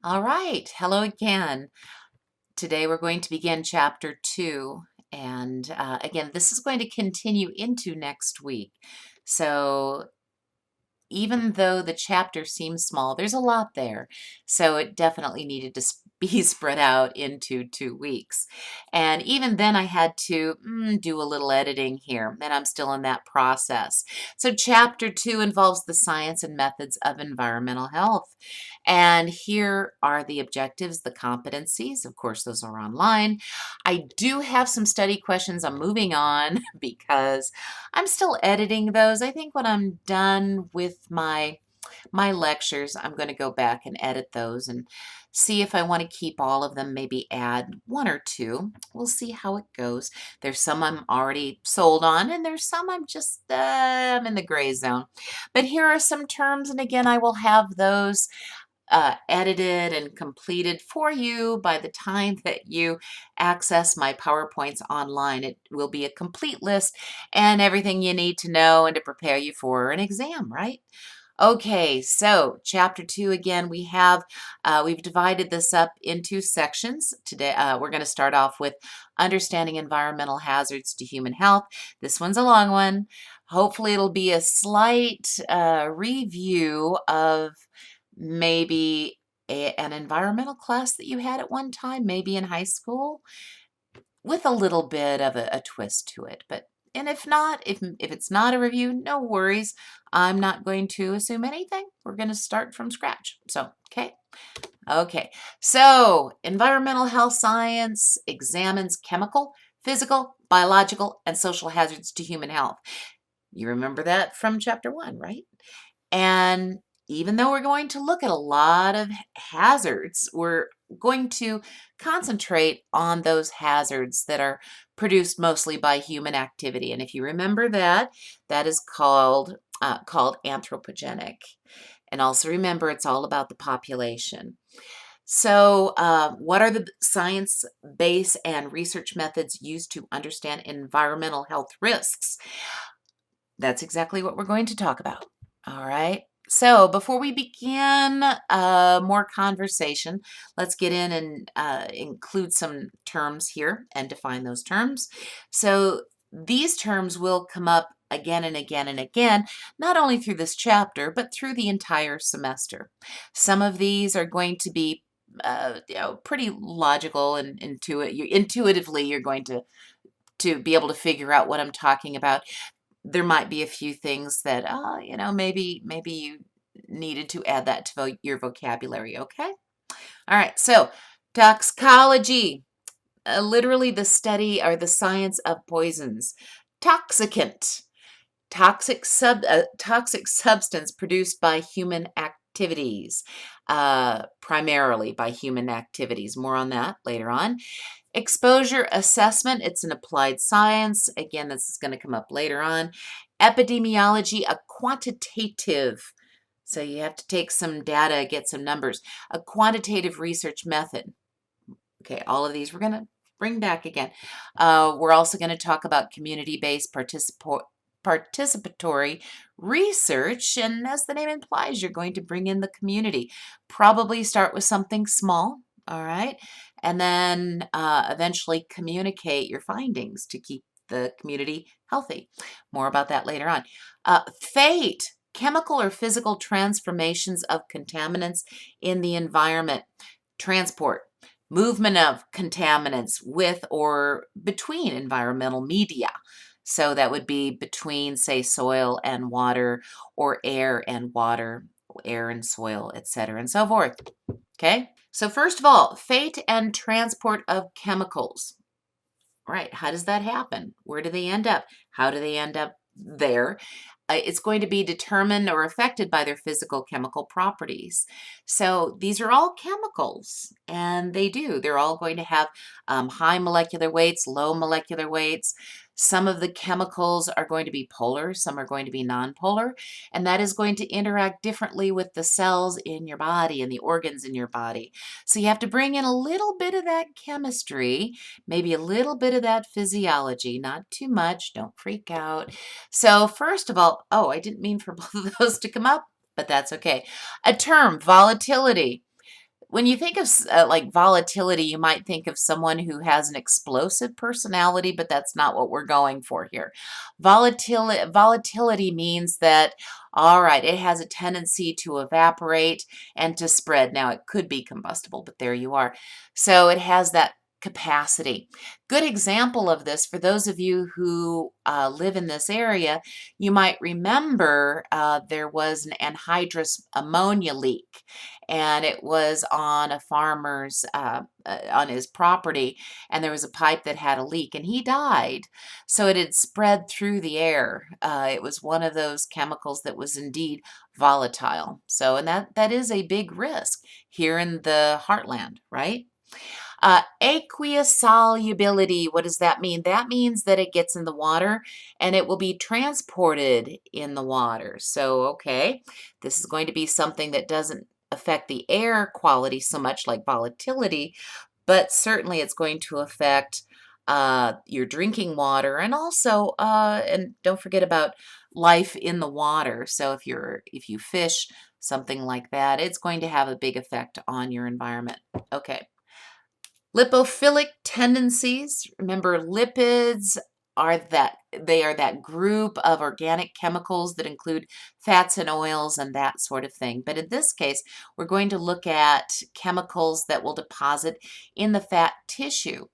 All right, hello again. Today we're going to begin chapter 2, and again, this is going to continue into next week. So even though the chapter seems small, there's a lot there. So it definitely needed to be spread out into 2 weeks. And even then I had to do a little editing here, and I'm still in that process. So chapter 2 involves the science and methods of environmental health. And here are the objectives, the competencies. Of course, those are online. I do have some study questions. I'm moving on because I'm still editing those. I think when I'm done with my lectures, I'm going to go back and edit those and see if I want to keep all of them, maybe add one or two. We'll see how it goes. There's some I'm already sold on, and there's some I'm just I'm in the gray zone. But here are some terms, and again, I will have those edited and completed for you by the time that you access my PowerPoints online. It will be a complete list and everything you need to know and to prepare you for an exam, right? Okay, so chapter 2 again, we've divided this up into sections. Today, we're going to start off with understanding environmental hazards to human health. This one's a long one. Hopefully it'll be a slight review of maybe an environmental class that you had at one time, maybe in high school, with a little bit of a twist to it. And if not, if it's not a review, no worries. I'm not going to assume anything. We're going to start from scratch. So, okay. Okay. So, environmental health science examines chemical, physical, biological, and social hazards to human health. You remember that from chapter 1, right? And even though we're going to look at a lot of hazards, we're going to concentrate on those hazards that are produced mostly by human activity. And if you remember that, that is called anthropogenic. And also remember, it's all about the population. So, what are the science base and research methods used to understand environmental health risks? That's exactly what we're going to talk about. All right. So before we begin more conversation, let's get in and include some terms here and define those terms. So these terms will come up again and again and again, not only through this chapter, but through the entire semester. Some of these are going to be pretty logical and intuitively you're going to be able to figure out what I'm talking about. There might be a few things that, maybe you needed to add that to your vocabulary, okay? All right, so toxicology, literally the study or the science of poisons. Toxicant, toxic substance produced by human activities, primarily by human activities. More on that later on. Exposure assessment, it's an applied science. Again, this is going to come up later on. Epidemiology, a quantitative. So you have to take some data, get some numbers. A quantitative research method. Okay, all of these we're going to bring back again. We're also going to talk about community-based participatory research, and as the name implies, you're going to bring in the community. Probably start with something small, all right, and then eventually communicate your findings to keep the community healthy. More about that later on. Fate, chemical or physical transformations of contaminants in the environment. Transport, movement of contaminants with or between environmental media. So that would be between, say, soil and water, or air and water, air and soil, etc., and so forth. Okay, so first of all, fate and transport of chemicals. Right, how does that happen? Where do they end up? How do they end up there? It's going to be determined or affected by their physical chemical properties. So these are all chemicals, and they're all going to have high molecular weights, low molecular weights. Some of the chemicals are going to be polar, some are going to be nonpolar, and that is going to interact differently with the cells in your body and the organs in your body. So you have to bring in a little bit of that chemistry, maybe a little bit of that physiology, not too much, don't freak out. So first of all, oh, I didn't mean for both of those to come up, but that's okay. A term, volatility. when you think of like volatility, you might think of someone who has an explosive personality, but that's not what we're going for here. Volatility means that, all right, it has a tendency to evaporate and to spread. Now, it could be combustible, but there you are. So it has that capacity. Good example of this for those of you who live in this area, you might remember there was an anhydrous ammonia leak, and it was on a farmer's on his property, and there was a pipe that had a leak, and he died. So it had spread through the air. It was one of those chemicals that was indeed volatile. So, and that is a big risk here in the heartland, right? Aqueous solubility, what does that mean? That means that it gets in the water and it will be transported in the water. So, okay, this is going to be something that doesn't affect the air quality so much like volatility, but certainly it's going to affect your drinking water, and also, and don't forget about life in the water. So if you fish, something like that, it's going to have a big effect on your environment. Okay. Lipophilic tendencies. Remember, lipids are that group of organic chemicals that include fats and oils and that sort of thing. But in this case, we're going to look at chemicals that will deposit in the fat tissue.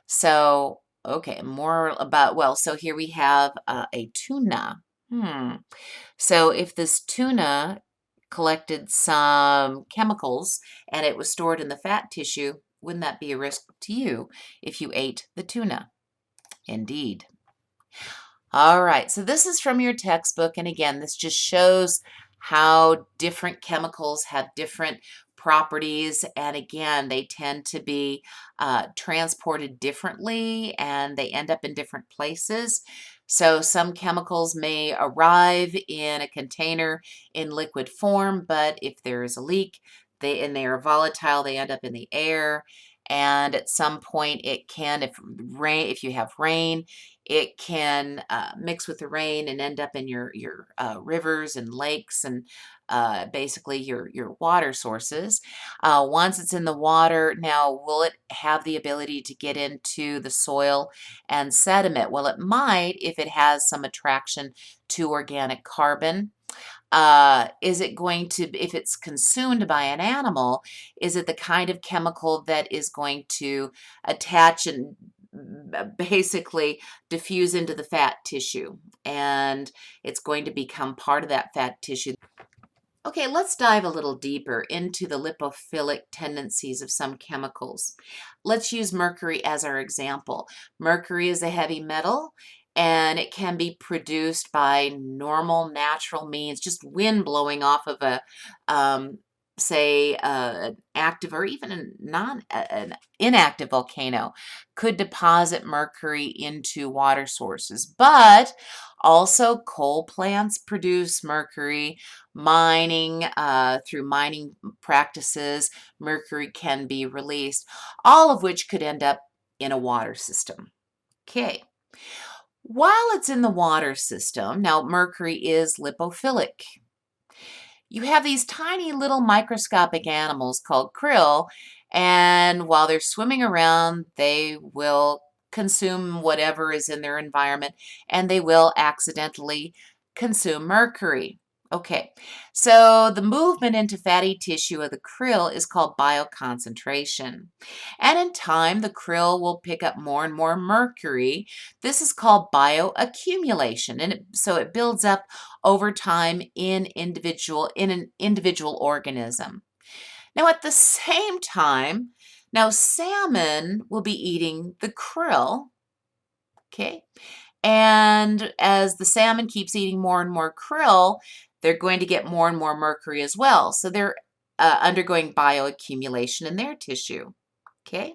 So, okay, more about, well, so here we have a tuna. So if this tuna collected some chemicals and it was stored in the fat tissue, wouldn't that be a risk to you if you ate the tuna? Indeed. All right, so this is from your textbook, and again, this just shows how different chemicals have different properties, and again, they tend to be transported differently, and they end up in different places. So some chemicals may arrive in a container in liquid form, but if there is a leak, they are volatile, they end up in the air, and at some point it can, if you have rain, it can mix with the rain and end up in your rivers and lakes and basically your water sources. Once it's in the water, now will it have the ability to get into the soil and sediment? Well, it might if it has some attraction to organic carbon. Is it going to, if it's consumed by an animal, is it the kind of chemical that is going to attach and basically diffuse into the fat tissue, and it's going to become part of that fat tissue? Okay, let's dive a little deeper into the lipophilic tendencies of some chemicals. Let's use mercury as our example. Mercury is a heavy metal, and it can be produced by normal natural means, just wind blowing off of a, say, an active or even an inactive volcano could deposit mercury into water sources. But also coal plants produce mercury. Mining, through mining practices, mercury can be released, all of which could end up in a water system. Okay. While it's in the water system, now mercury is lipophilic. You have these tiny little microscopic animals called krill, and while they're swimming around, they will consume whatever is in their environment, and they will accidentally consume mercury. Okay, so the movement into fatty tissue of the krill is called bioconcentration. And in time, the krill will pick up more and more mercury. This is called bioaccumulation, and so it builds up over time in an individual organism. Now, at the same time, now salmon will be eating the krill, okay? And as the salmon keeps eating more and more krill, they're going to get more and more mercury as well. So they're undergoing bioaccumulation in their tissue, okay?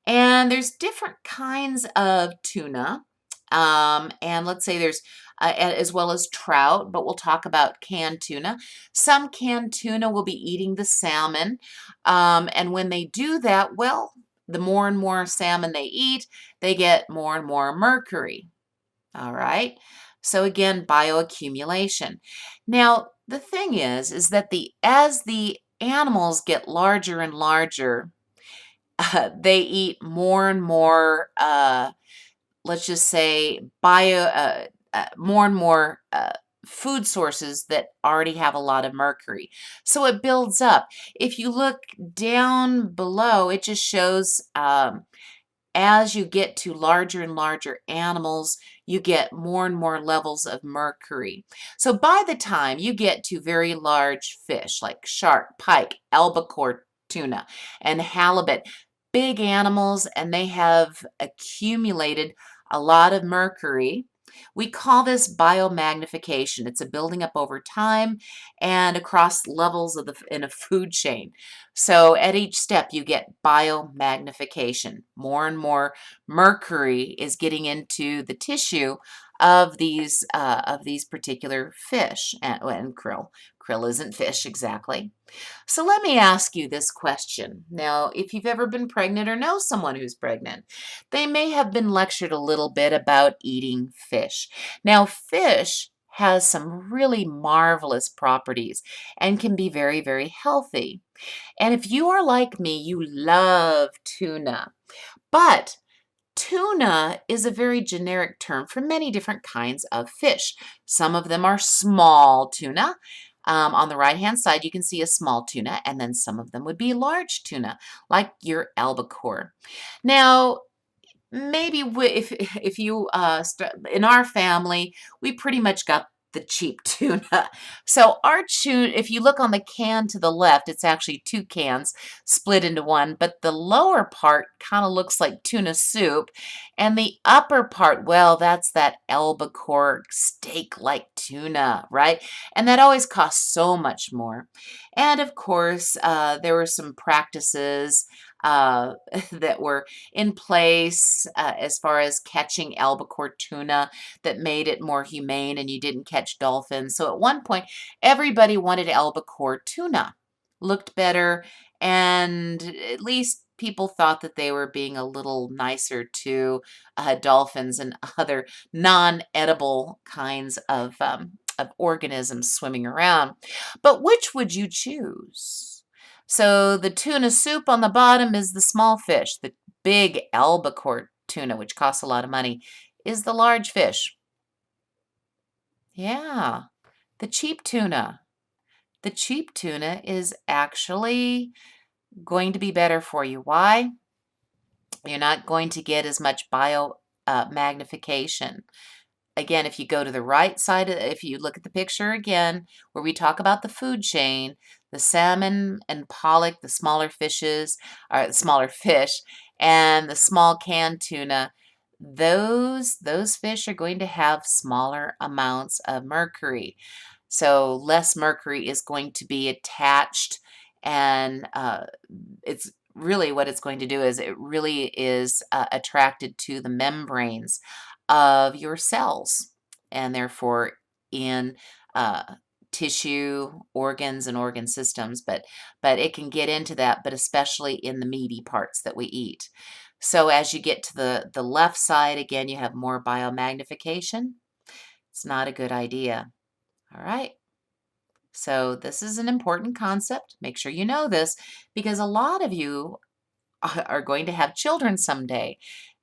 And there's different kinds of tuna. And let's say there's, as well as trout, but we'll talk about canned tuna. Some canned tuna will be eating the salmon. And when they do that, well, the more and more salmon they eat, they get more and more mercury. All right. So again, bioaccumulation. Now, the thing is that as the animals get larger and larger, they eat more and more, let's just say, more and more food sources that already have a lot of mercury. So it builds up. If you look down below, it just shows as you get to larger and larger animals, you get more and more levels of mercury. So by the time you get to very large fish like shark, pike, albacore, tuna, and halibut, big animals, and they have accumulated a lot of mercury. We call this biomagnification. It's a building up over time and across levels of in a food chain. So at each step, you get biomagnification. More and more mercury is getting into the tissue of these particular fish and krill. Krill isn't fish exactly. So let me ask you this question. Now, if you've ever been pregnant or know someone who's pregnant, they may have been lectured a little bit about eating fish. Now, fish has some really marvelous properties and can be very, very healthy. And if you are like me, you love tuna. But tuna is a very generic term for many different kinds of fish. Some of them are small tuna. On the right-hand side, you can see a small tuna, and then some of them would be large tuna, like your albacore. Now, maybe if you in our family, we pretty much got the cheap tuna. So our tuna, if you look on the can to the left, it's actually two cans split into one, but the lower part kind of looks like tuna soup, and the upper part, well, that's that albacore steak-like tuna, right? And that always costs so much more. And of course, there were some practices that were in place as far as catching albacore tuna that made it more humane and you didn't catch dolphins. So at one point, everybody wanted albacore tuna. Looked better, and at least people thought that they were being a little nicer to dolphins and other non-edible kinds of organisms swimming around. But which would you choose? So the tuna soup on the bottom is the small fish. The big albacore tuna, which costs a lot of money, is the large fish. Yeah, the cheap tuna. The cheap tuna is actually going to be better for you. Why? You're not going to get as much magnification. Again, if you go to the right side, if you look at the picture again, where we talk about the food chain, the salmon and pollock, the smaller fishes, or the smaller fish, and the small canned tuna, those fish are going to have smaller amounts of mercury. So less mercury is going to be attached, and it's really what it's going to do is it really is attracted to the membranes of your cells, and therefore in uh, tissue, organs, and organ systems. But it can get into that, but especially in the meaty parts that we eat. So as you get to the left side, again, you have more biomagnification. It's not a good idea. All right. So this is an important concept. Make sure you know this because a lot of you are going to have children someday.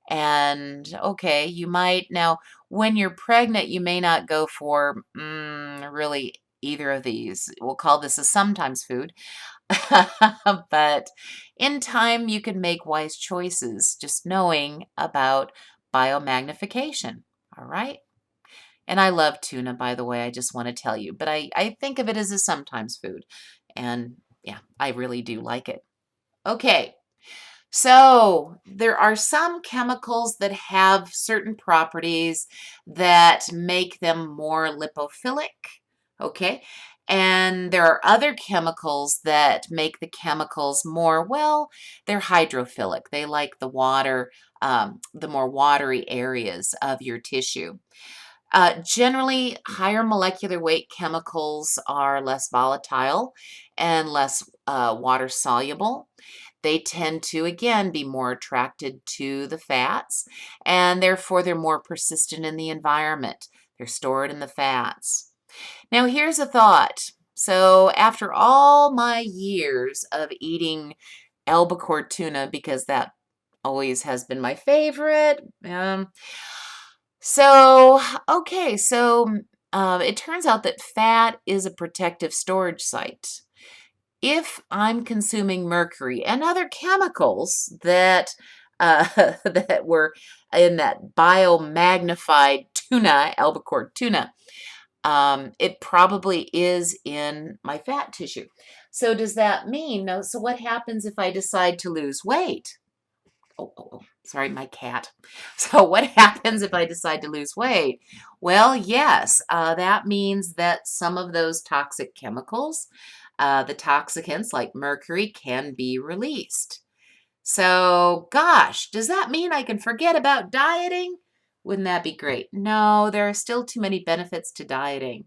And okay, you might now, when you're pregnant, you may not go for really either of these. We'll call this a sometimes food. But in time, you can make wise choices just knowing about biomagnification. All right. And I love tuna, by the way, I just want to tell you, but I think of it as a sometimes food. And yeah, I really do like it. Okay, so there are some chemicals that have certain properties that make them more lipophilic. Okay, and there are other chemicals that make the chemicals more, well, they're hydrophilic. They like the water, the more watery areas of your tissue. Generally, higher molecular weight chemicals are less volatile and less water soluble. They tend to, again, be more attracted to the fats, and therefore they're more persistent in the environment. They're stored in the fats. Now, here's a thought. So after all my years of eating albacore tuna, because that always has been my favorite, so, okay, so it turns out that fat is a protective storage site. If I'm consuming mercury and other chemicals that that were in that biomagnified tuna, albacore tuna, it probably is in my fat tissue. So does that mean, no, so what happens if I decide to lose weight? Oh, sorry, my cat. So what happens if I decide to lose weight? Well, yes, that means that some of those toxic chemicals, the toxicants like mercury, can be released. So, gosh, does that mean I can forget about dieting? Wouldn't that be great? No, there are still too many benefits to dieting.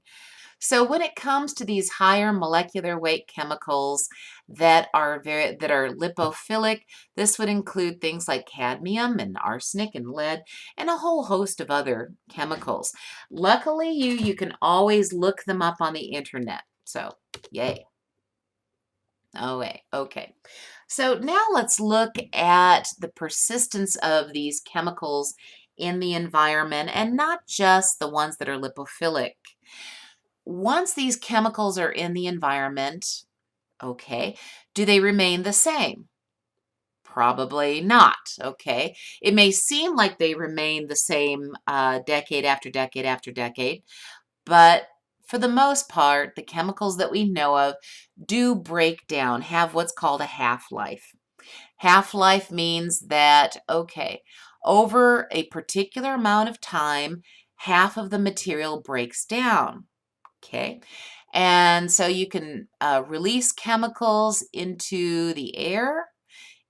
So when it comes to these higher molecular weight chemicals that are lipophilic, this would include things like cadmium and arsenic and lead and a whole host of other chemicals. Luckily, you can always look them up on the internet. So, yay. Oh, wait. Okay. So now let's look at the persistence of these chemicals in the environment and not just the ones that are lipophilic. Once these chemicals are in the environment, okay, do they remain the same? Probably not, okay. It may seem like they remain the same decade after decade after decade, but for the most part, the chemicals that we know of do break down, have what's called a half-life. Half-life means that, okay, over a particular amount of time, half of the material breaks down. Okay. And so you can release chemicals into the air,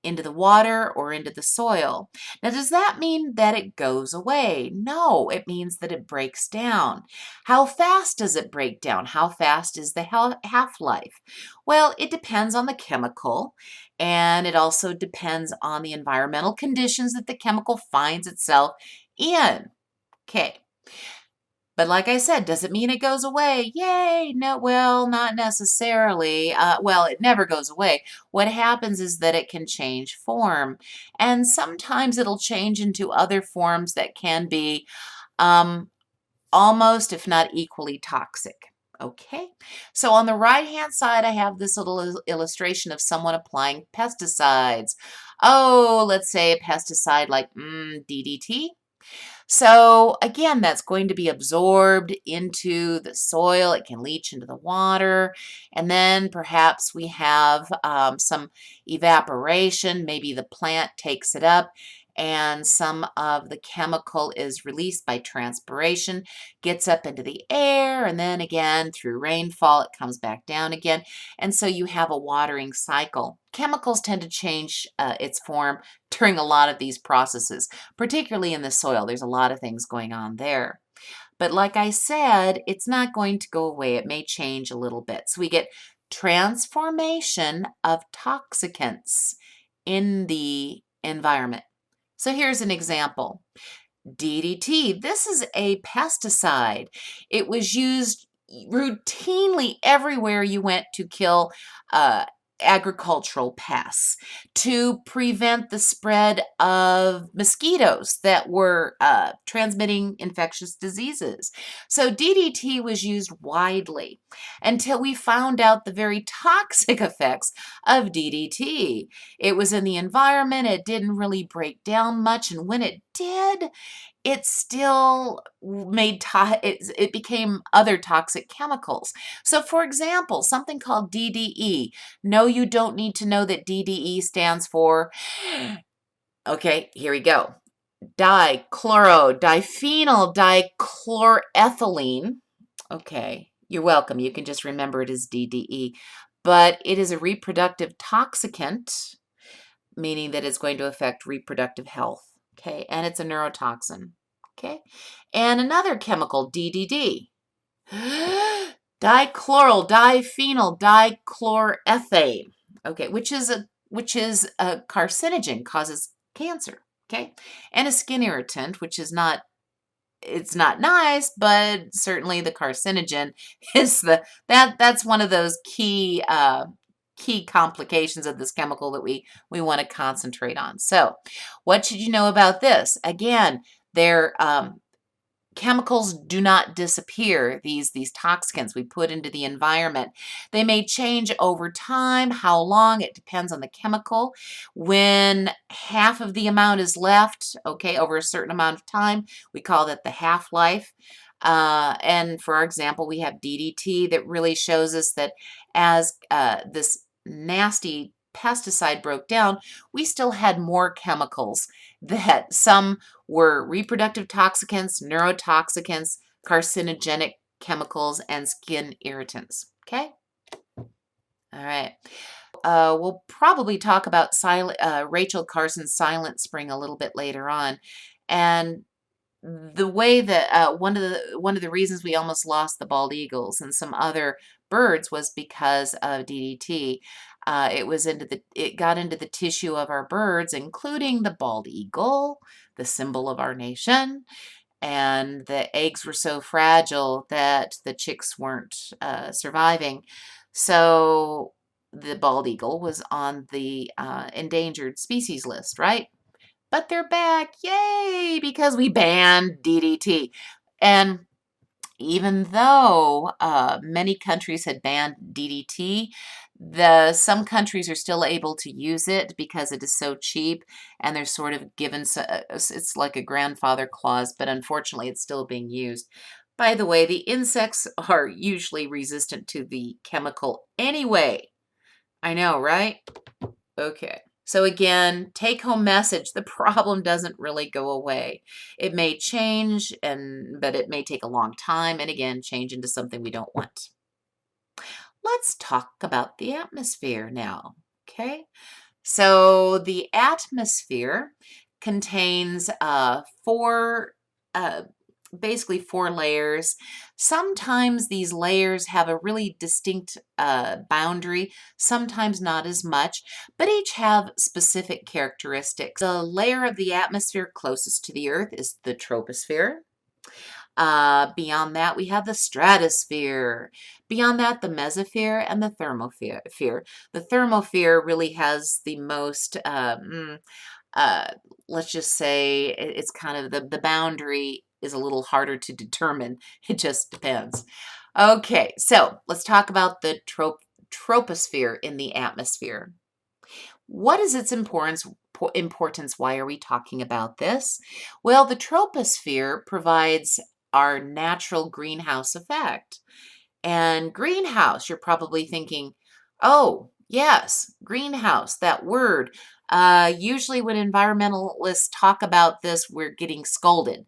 into the water, or into the soil. Now, does that mean that it goes away? No, it means that it breaks down. How fast does it break down? How fast is the half-life? Well, it depends on the chemical, and it also depends on the environmental conditions that the chemical finds itself in. Okay. But like I said, does it mean it goes away? Yay! No, well, not necessarily. Well, it never goes away. What happens is that it can change form, and sometimes it'll change into other forms that can be um, almost, if not equally, toxic. Okay, so on the right-hand side, I have this little illustration of someone applying pesticides. Oh, let's say a pesticide like DDT. So again, that's going to be absorbed into the soil. It can leach into the water. And then perhaps we have some evaporation. Maybe the plant takes it up and some of the chemical is released by transpiration, gets up into the air, and then again through rainfall, it comes back down again. And so you have a watering cycle. Chemicals tend to change its form during a lot of these processes, particularly in the soil. There's a lot of things going on there. But like I said, it's not going to go away. It may change a little bit. So we get transformation of toxicants in the environment. So here's an example. DDT. This is a pesticide. It was used routinely everywhere you went to kill uh, agricultural pests, to prevent the spread of mosquitoes that were transmitting infectious diseases. So DDT was used widely until we found out the very toxic effects of DDT. It was in the environment, it didn't really break down much, and when it did, it still it became other toxic chemicals. So for example, something called DDE. No, you don't need to know that DDE stands for, okay, here we go. Diphenyl dichloroethylene. Okay, you're welcome. You can just remember it as DDE. But it is a reproductive toxicant, meaning that it's going to affect reproductive health. Okay, and it's a neurotoxin. Okay, and another chemical, DDD. Diphenyl dichloroethane. Okay, which is a carcinogen, causes cancer. Okay, and a skin irritant, which is not it's not nice, but certainly the carcinogen is that's one of those key complications of this chemical that we want to concentrate on. So, what should you know about this? Again, they're chemicals do not disappear, these toxicants we put into the environment. They may change over time. How long? It depends on the chemical. When half of the amount is left, okay, over a certain amount of time, we call that the half-life. And for example, we have DDT that really shows us that as this nasty pesticide broke down, we still had more chemicals that some were reproductive toxicants, neurotoxicants, carcinogenic chemicals, and skin irritants. Okay? All right. We'll probably talk about Rachel Carson's Silent Spring a little bit later on. And the way that one of the reasons we almost lost the bald eagles and some other birds was because of DDT. It got into the tissue of our birds, including the bald eagle, the symbol of our nation, and the eggs were so fragile that the chicks weren't surviving. So the bald eagle was on the endangered species list, right? But they're back, yay, because we banned DDT. And even though many countries had banned DDT, some countries are still able to use it because it is so cheap, and they're sort of given, it's like a grandfather clause, but unfortunately it's still being used. By the way, the insects are usually resistant to the chemical anyway. I know, right? Okay. So again, take home message, the problem doesn't really go away. It may change, but it may take a long time, and again, change into something we don't want. Let's talk about the atmosphere now, okay? So the atmosphere contains basically four layers. Sometimes these layers have a really distinct boundary, sometimes not as much, but each have specific characteristics. The layer of the atmosphere closest to the Earth is the troposphere. Beyond that, we have the stratosphere. Beyond that, the mesosphere and the thermosphere. The thermosphere really has the most, let's just say, it's kind of the boundary is a little harder to determine. It just depends. Okay, so let's talk about the troposphere in the atmosphere. What is its importance? Why are we talking about this? Well, the troposphere provides our natural greenhouse effect. And greenhouse, you're probably thinking, oh, yes, greenhouse, that word. Usually when environmentalists talk about this, we're getting scolded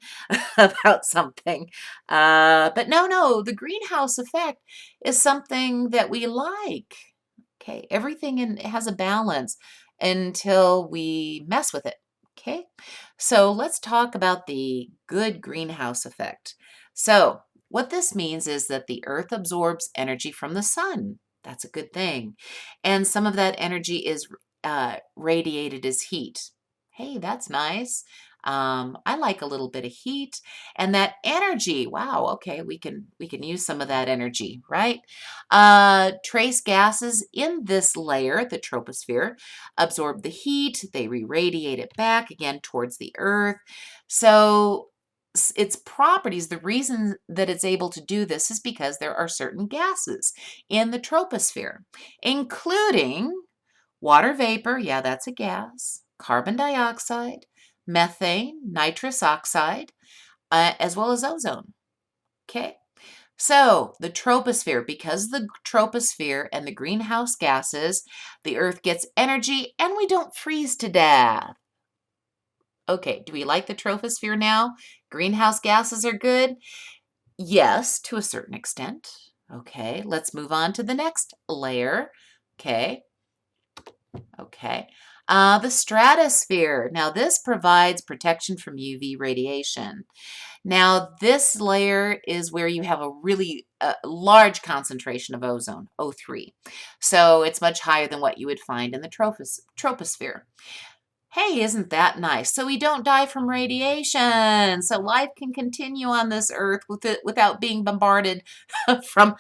about something. But no, the greenhouse effect is something that we like. Okay, everything has a balance until we mess with it. Okay, so let's talk about the good greenhouse effect. So what this means is that the Earth absorbs energy from the sun. That's a good thing. And some of that energy is radiated as heat. Hey, that's nice. I like a little bit of heat, and that energy. Wow, okay, we can use some of that energy, right? Trace gases in this layer, the troposphere, absorb the heat. They re-radiate it back again towards the Earth. So its properties, the reason that it's able to do this is because there are certain gases in the troposphere, including water vapor, yeah, that's a gas, carbon dioxide, methane, nitrous oxide, as well as ozone. Okay, so the troposphere, because the troposphere and the greenhouse gases, the Earth gets energy and we don't freeze to death. Okay, do we like the troposphere now? Greenhouse gases are good? Yes, to a certain extent. Okay, let's move on to the next layer. Okay. The stratosphere. Now, this provides protection from UV radiation. Now, this layer is where you have a really large concentration of ozone, O3. So it's much higher than what you would find in the troposphere. Hey, isn't that nice? So we don't die from radiation. So life can continue on this earth without being bombarded from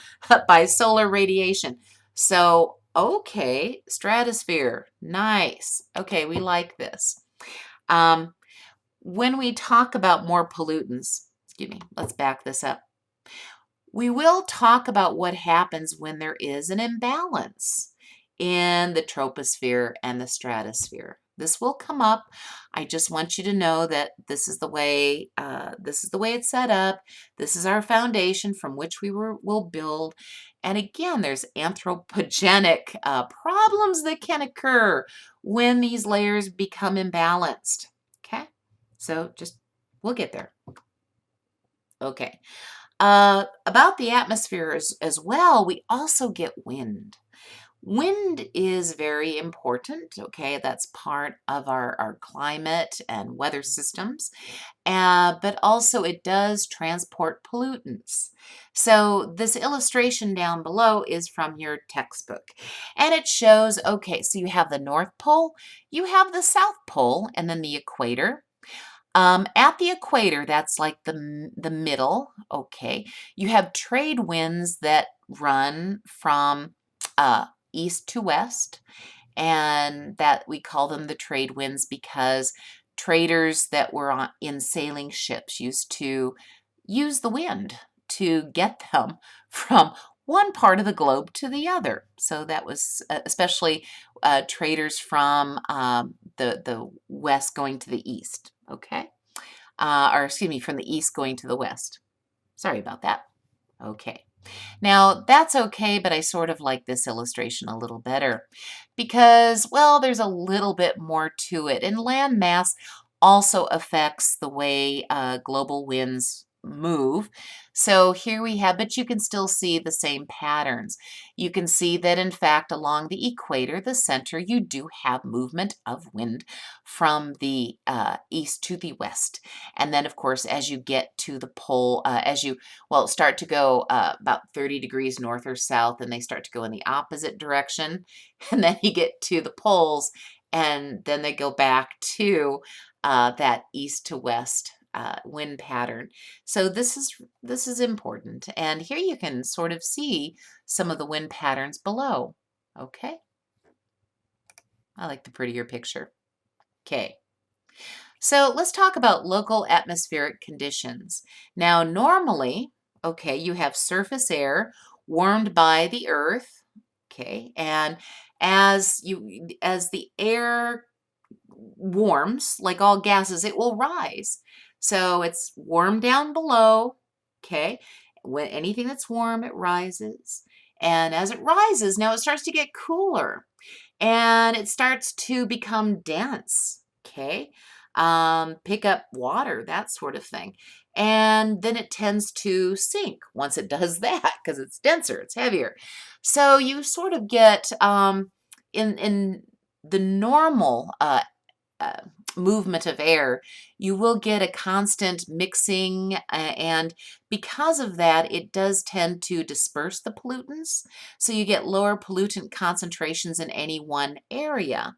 by solar radiation. So, okay, stratosphere. Nice. Okay, we like this. Um, when we talk about more pollutants, excuse me, let's back this up. We will talk about what happens when there is an imbalance in the troposphere and the stratosphere. This will come up. I just want you to know that this is the way it's set up. This is our foundation from which will build. And again, there's anthropogenic problems that can occur when these layers become imbalanced. Okay, so we'll get there. Okay. About the atmosphere as well, we also get wind. Wind is very important, okay? That's part of our climate and weather systems, but also it does transport pollutants. So this illustration down below is from your textbook, and it shows, okay, so you have the North Pole, you have the South Pole, and then the equator. At the equator, that's like the middle, okay. You have trade winds that run from east to west, and that we call them the trade winds because traders that were in sailing ships used to use the wind to get them from one part of the globe to the other. So that was especially traders from the west going to the east, okay? Or excuse me, from the east going to the west. Sorry about that. Okay. Now, that's okay, but I sort of like this illustration a little better because, well, there's a little bit more to it. And land mass also affects the way global winds move. So here we have, but you can still see the same patterns. You can see that, in fact, along the equator, the center, you do have movement of wind from the east to the west. And then, of course, as you get to the pole, start to go about 30 degrees north or south, and they start to go in the opposite direction. And then you get to the poles, and then they go back to that east to west wind pattern. So this is important. And here you can sort of see some of the wind patterns below. Okay. I like the prettier picture. Okay. So let's talk about local atmospheric conditions. Now, normally, okay, you have surface air warmed by the earth, okay, and as the air warms, like all gases, it will rise. So it's warm down below, okay? When anything that's warm, it rises. And as it rises, now it starts to get cooler and it starts to become dense, okay? Pick up water, that sort of thing. And then it tends to sink once it does that because it's denser, it's heavier. So you sort of get in the normal uh, movement of air, you will get a constant mixing, and because of that, it does tend to disperse the pollutants. So you get lower pollutant concentrations in any one area.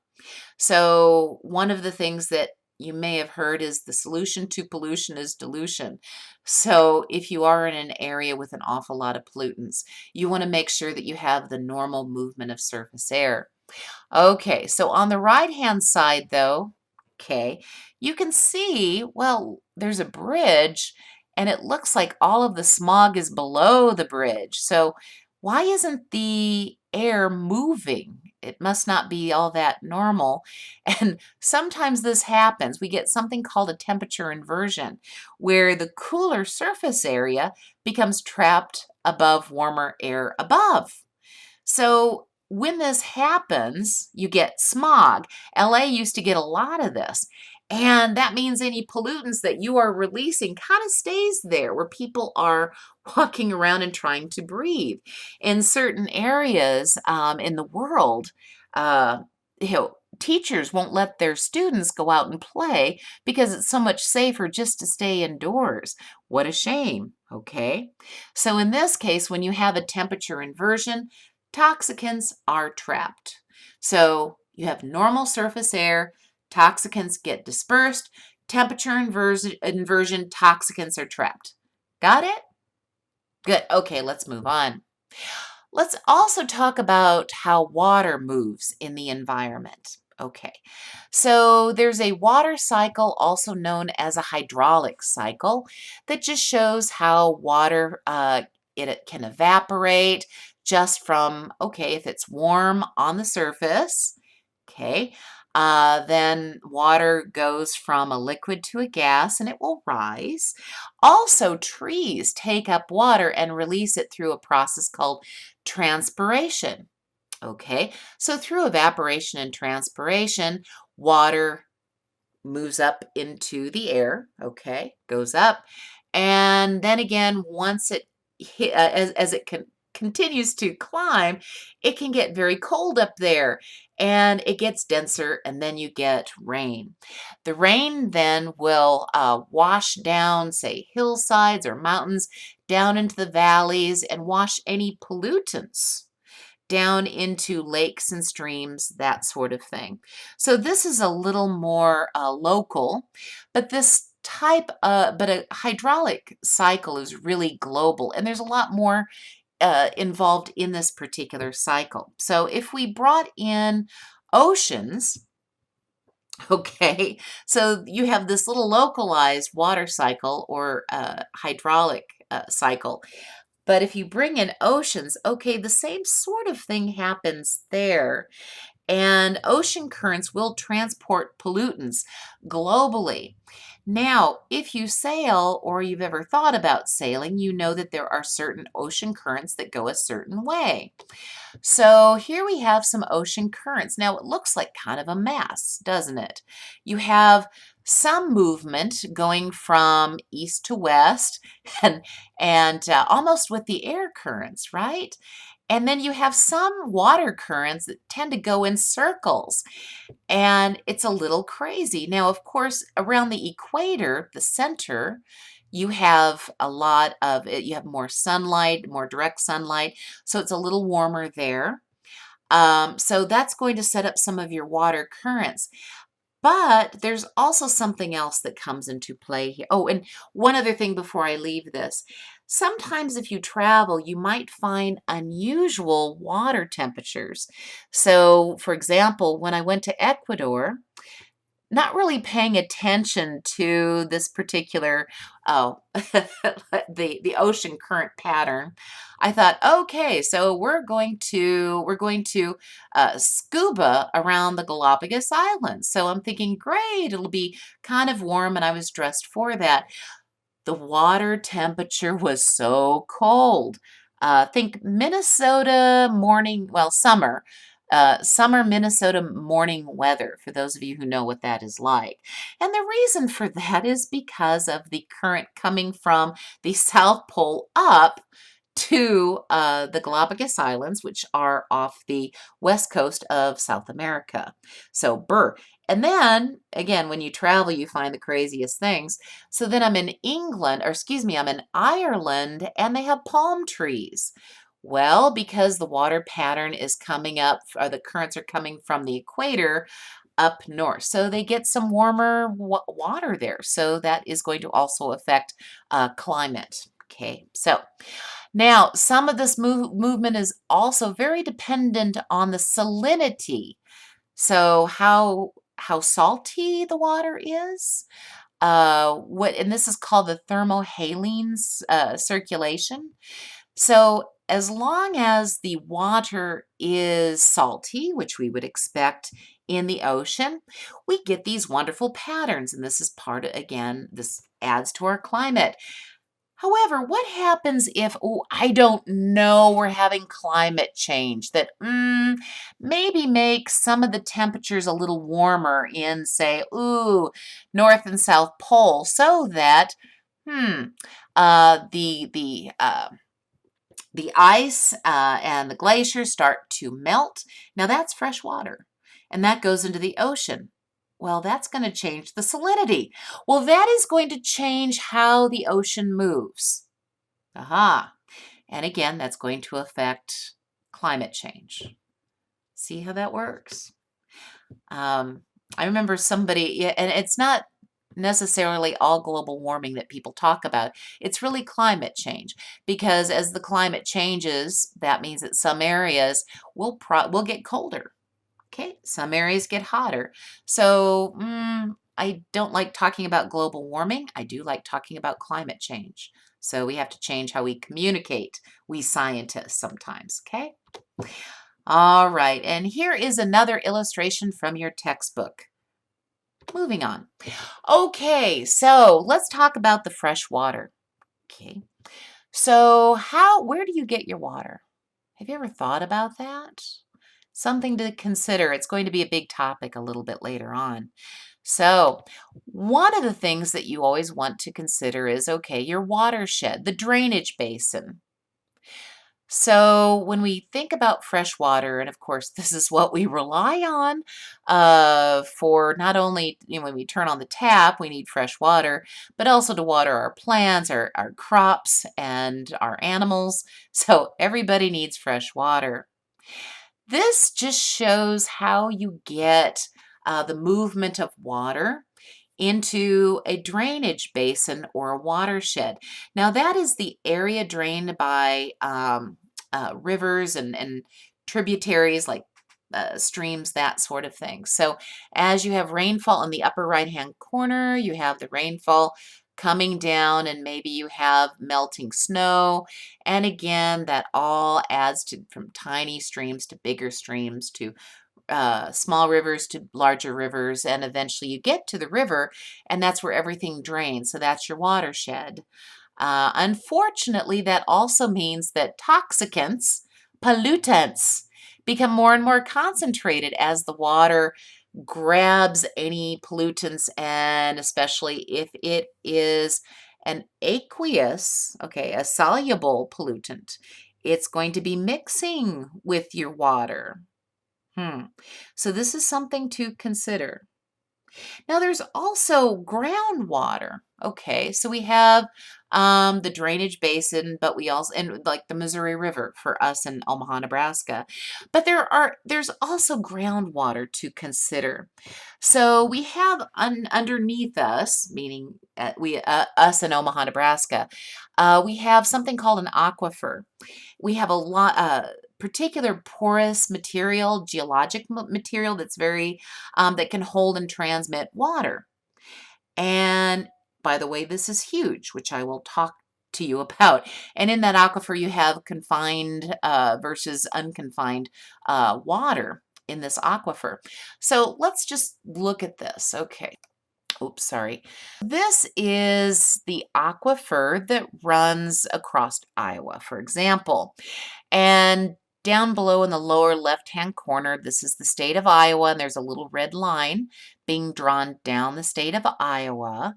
So one of the things that you may have heard is the solution to pollution is dilution. So if you are in an area with an awful lot of pollutants, you want to make sure that you have the normal movement of surface air. Okay, so on the right-hand side, though, okay, you can see, well, there's a bridge, and it looks like all of the smog is below the bridge. So why isn't the air moving? It must not be all that normal. And sometimes this happens. We get something called a temperature inversion, where the cooler surface area becomes trapped above warmer air above. So when this happens, you get smog. LA used to get a lot of this. And that means any pollutants that you are releasing kind of stays there where people are walking around and trying to breathe. In certain areas in the world, uh, teachers won't let their students go out and play because it's so much safer just to stay indoors. What a shame, okay? So in this case, when you have a temperature inversion, toxicants are trapped. So you have normal surface air, toxicants get dispersed. Temperature inversion, toxicants are trapped. Got it? Good. Okay, let's move on. Let's also talk about how water moves in the environment. Okay, so there's a water cycle, also known as a hydraulic cycle, that just shows how water it can evaporate just from, okay, if it's warm on the surface, okay, then water goes from a liquid to a gas and it will rise. Also, trees take up water and release it through a process called transpiration. Okay, so through evaporation and transpiration, water moves up into the air, okay, goes up. And then again, once it as it continues to climb, it can get very cold up there and it gets denser, and then you get rain. The rain then will wash down, say, hillsides or mountains down into the valleys and wash any pollutants down into lakes and streams, that sort of thing. So this is a little more local, but but a hydraulic cycle is really global, and there's a lot more involved in this particular cycle. So if we brought in oceans, okay, so you have this little localized water cycle or hydraulic cycle. But if you bring in oceans, okay, the same sort of thing happens there. And ocean currents will transport pollutants globally. Now, if you sail or you've ever thought about sailing, you know that there are certain ocean currents that go a certain way. So here we have some ocean currents. Now it looks like kind of a mass, doesn't it? You have some movement going from east to west and almost with the air currents, right? And then you have some water currents that tend to go in circles, and it's a little crazy. Now, of course, around the equator, the center, you have a lot of it. You have more sunlight, more direct sunlight, so it's a little warmer there. So that's going to set up some of your water currents. But there's also something else that comes into play here. Oh, and one other thing before I leave this. Sometimes if you travel, you might find unusual water temperatures. So, for example, when I went to Ecuador, not really paying attention to this particular oh the ocean current pattern, I thought, okay, so we're going to scuba around the Galapagos Islands. So I'm thinking, great, it'll be kind of warm, and I was dressed for that. The water temperature was so cold. Think Minnesota morning, well, summer Minnesota morning weather, for those of you who know what that is like. And the reason for that is because of the current coming from the South Pole up to the Galapagos Islands, which are off the west coast of South America. So, burr. And then, again, when you travel, you find the craziest things. So then I'm in England, or excuse me, I'm in Ireland, and they have palm trees. Well, because the water pattern is coming up, or the currents are coming from the equator up north. So they get some warmer water there. So that is going to also affect climate. Okay, so now some of this movement is also very dependent on the salinity. So how salty the water is, and this is called the thermohaline circulation. So as long as the water is salty, which we would expect in the ocean, we get these wonderful patterns. And this is part of, again, this adds to our climate. However, what happens if, oh, I don't know, we're having climate change that maybe makes some of the temperatures a little warmer in, say, North and South Pole, so that uh, the the uh, the ice and the glaciers start to melt. Now that's fresh water, and that goes into the ocean. Well, that's going to change the salinity. Well, that is going to change how the ocean moves. Aha. And again, that's going to affect climate change. See how that works? I remember somebody, yeah, and it's not necessarily all global warming that people talk about. It's really climate change because as the climate changes, that means that some areas will get colder. Okay, some areas get hotter. So I don't like talking about global warming. I do like talking about climate change. So we have to change how we communicate, we scientists sometimes, okay? All right, and here is another illustration from your textbook. Moving on. Okay, so let's talk about the fresh water. Okay, so where do you get your water? Have you ever thought about that? Something to consider. It's going to be a big topic a little bit later on. So, one of the things that you always want to consider is, okay, your watershed, the drainage basin. So when we think about fresh water, and of course, this is what we rely on for not only, when we turn on the tap, we need fresh water, but also to water our plants, our crops, and our animals. So everybody needs fresh water. This just shows how you get the movement of water into a drainage basin or a watershed. Now that is the area drained by rivers and tributaries like streams, that sort of thing. So as you have rainfall in the upper right-hand corner, you have the rainfall coming down and maybe you have melting snow. And again, that all adds to from tiny streams to bigger streams to small rivers to larger rivers, and eventually you get to the river, and that's where everything drains. So that's your watershed. Unfortunately, that also means that toxicants, pollutants, become more and more concentrated as the water grabs any pollutants, and especially if it is an aqueous, okay, a soluble pollutant, it's going to be mixing with your water. So this is something to consider. Now there's also groundwater. Okay, so we have the drainage basin, but we also, and like the Missouri River for us in Omaha, Nebraska. But there's also groundwater to consider. So we have underneath us, meaning us in Omaha, Nebraska, we have something called an aquifer. We have a lot particular porous material, geologic material that's very that can hold and transmit water. And by the way, this is huge, which I will talk to you about. And in that aquifer, you have confined versus unconfined water in this aquifer. So let's just look at this. Okay. Oops, sorry. This is the aquifer that runs across Iowa, for example. And down below in the lower left-hand corner, this is the state of Iowa, and there's a little red line being drawn down the state of Iowa.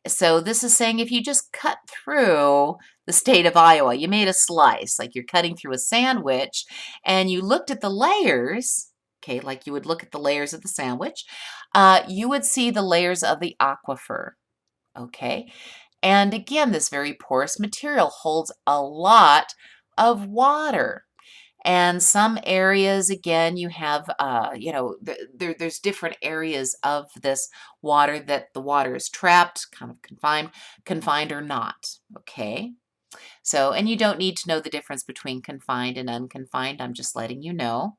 So this is saying if you just cut through the state of Iowa, you made a slice, like you're cutting through a sandwich, and you looked at the layers, okay, like you would look at the layers of the sandwich, you would see the layers of the aquifer, okay? And again, this very porous material holds a lot of water. And some areas, again, you have, there's different areas of this water that the water is trapped, kind of confined or not, okay? So, and you don't need to know the difference between confined and unconfined. I'm just letting you know.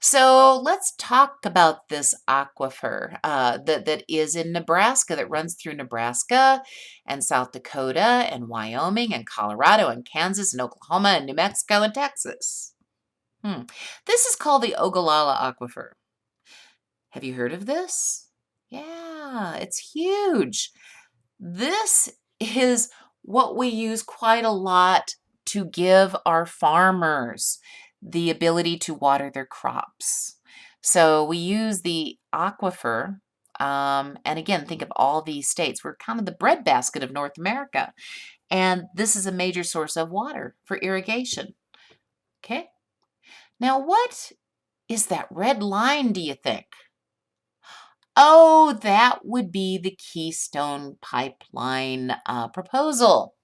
So let's talk about this aquifer that is in Nebraska, that runs through Nebraska and South Dakota and Wyoming and Colorado and Kansas and Oklahoma and New Mexico and Texas. This is called the Ogallala Aquifer. Have you heard of this? Yeah, it's huge. This is what we use quite a lot to give our farmers the ability to water their crops. So we use the aquifer, and again, think of all these states. We're kind of the breadbasket of North America, and this is a major source of water for irrigation. Okay, now what is that red line, do you think? Oh, that would be the Keystone Pipeline proposal.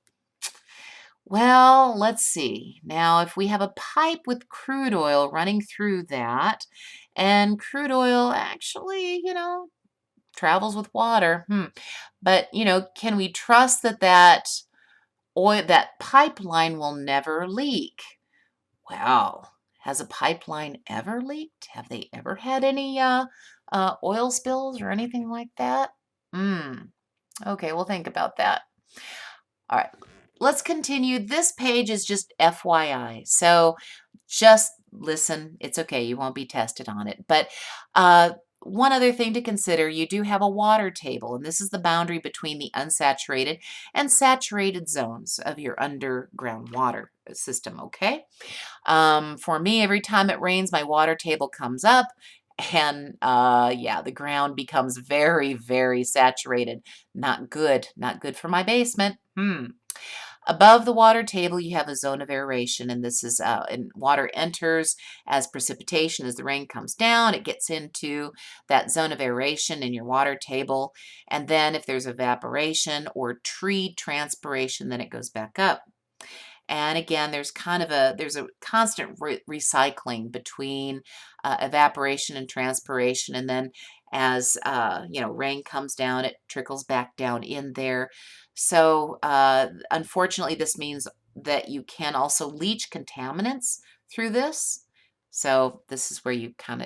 Well, let's see. Now, if we have a pipe with crude oil running through that, and crude oil actually, travels with water. But, can we trust that that pipeline will never leak? Well, has a pipeline ever leaked? Have they ever had any oil spills or anything like that? Hmm. Okay, we'll think about that. All right, let's continue. This page is just FYI. So just listen. It's okay. You won't be tested on it. But one other thing to consider, you do have a water table, and this is the boundary between the unsaturated and saturated zones of your underground water system, okay? For me, every time it rains, my water table comes up, and yeah, the ground becomes very, very saturated. Not good. Not good for my basement. Above the water table, you have a zone of aeration, and this is and water enters as precipitation. As the rain comes down, it gets into that zone of aeration in your water table, and then if there's evaporation or tree transpiration, then it goes back up. And again, there's a constant recycling between evaporation and transpiration, and then as rain comes down, it trickles back down in there. So unfortunately, this means that you can also leach contaminants through this. So this is where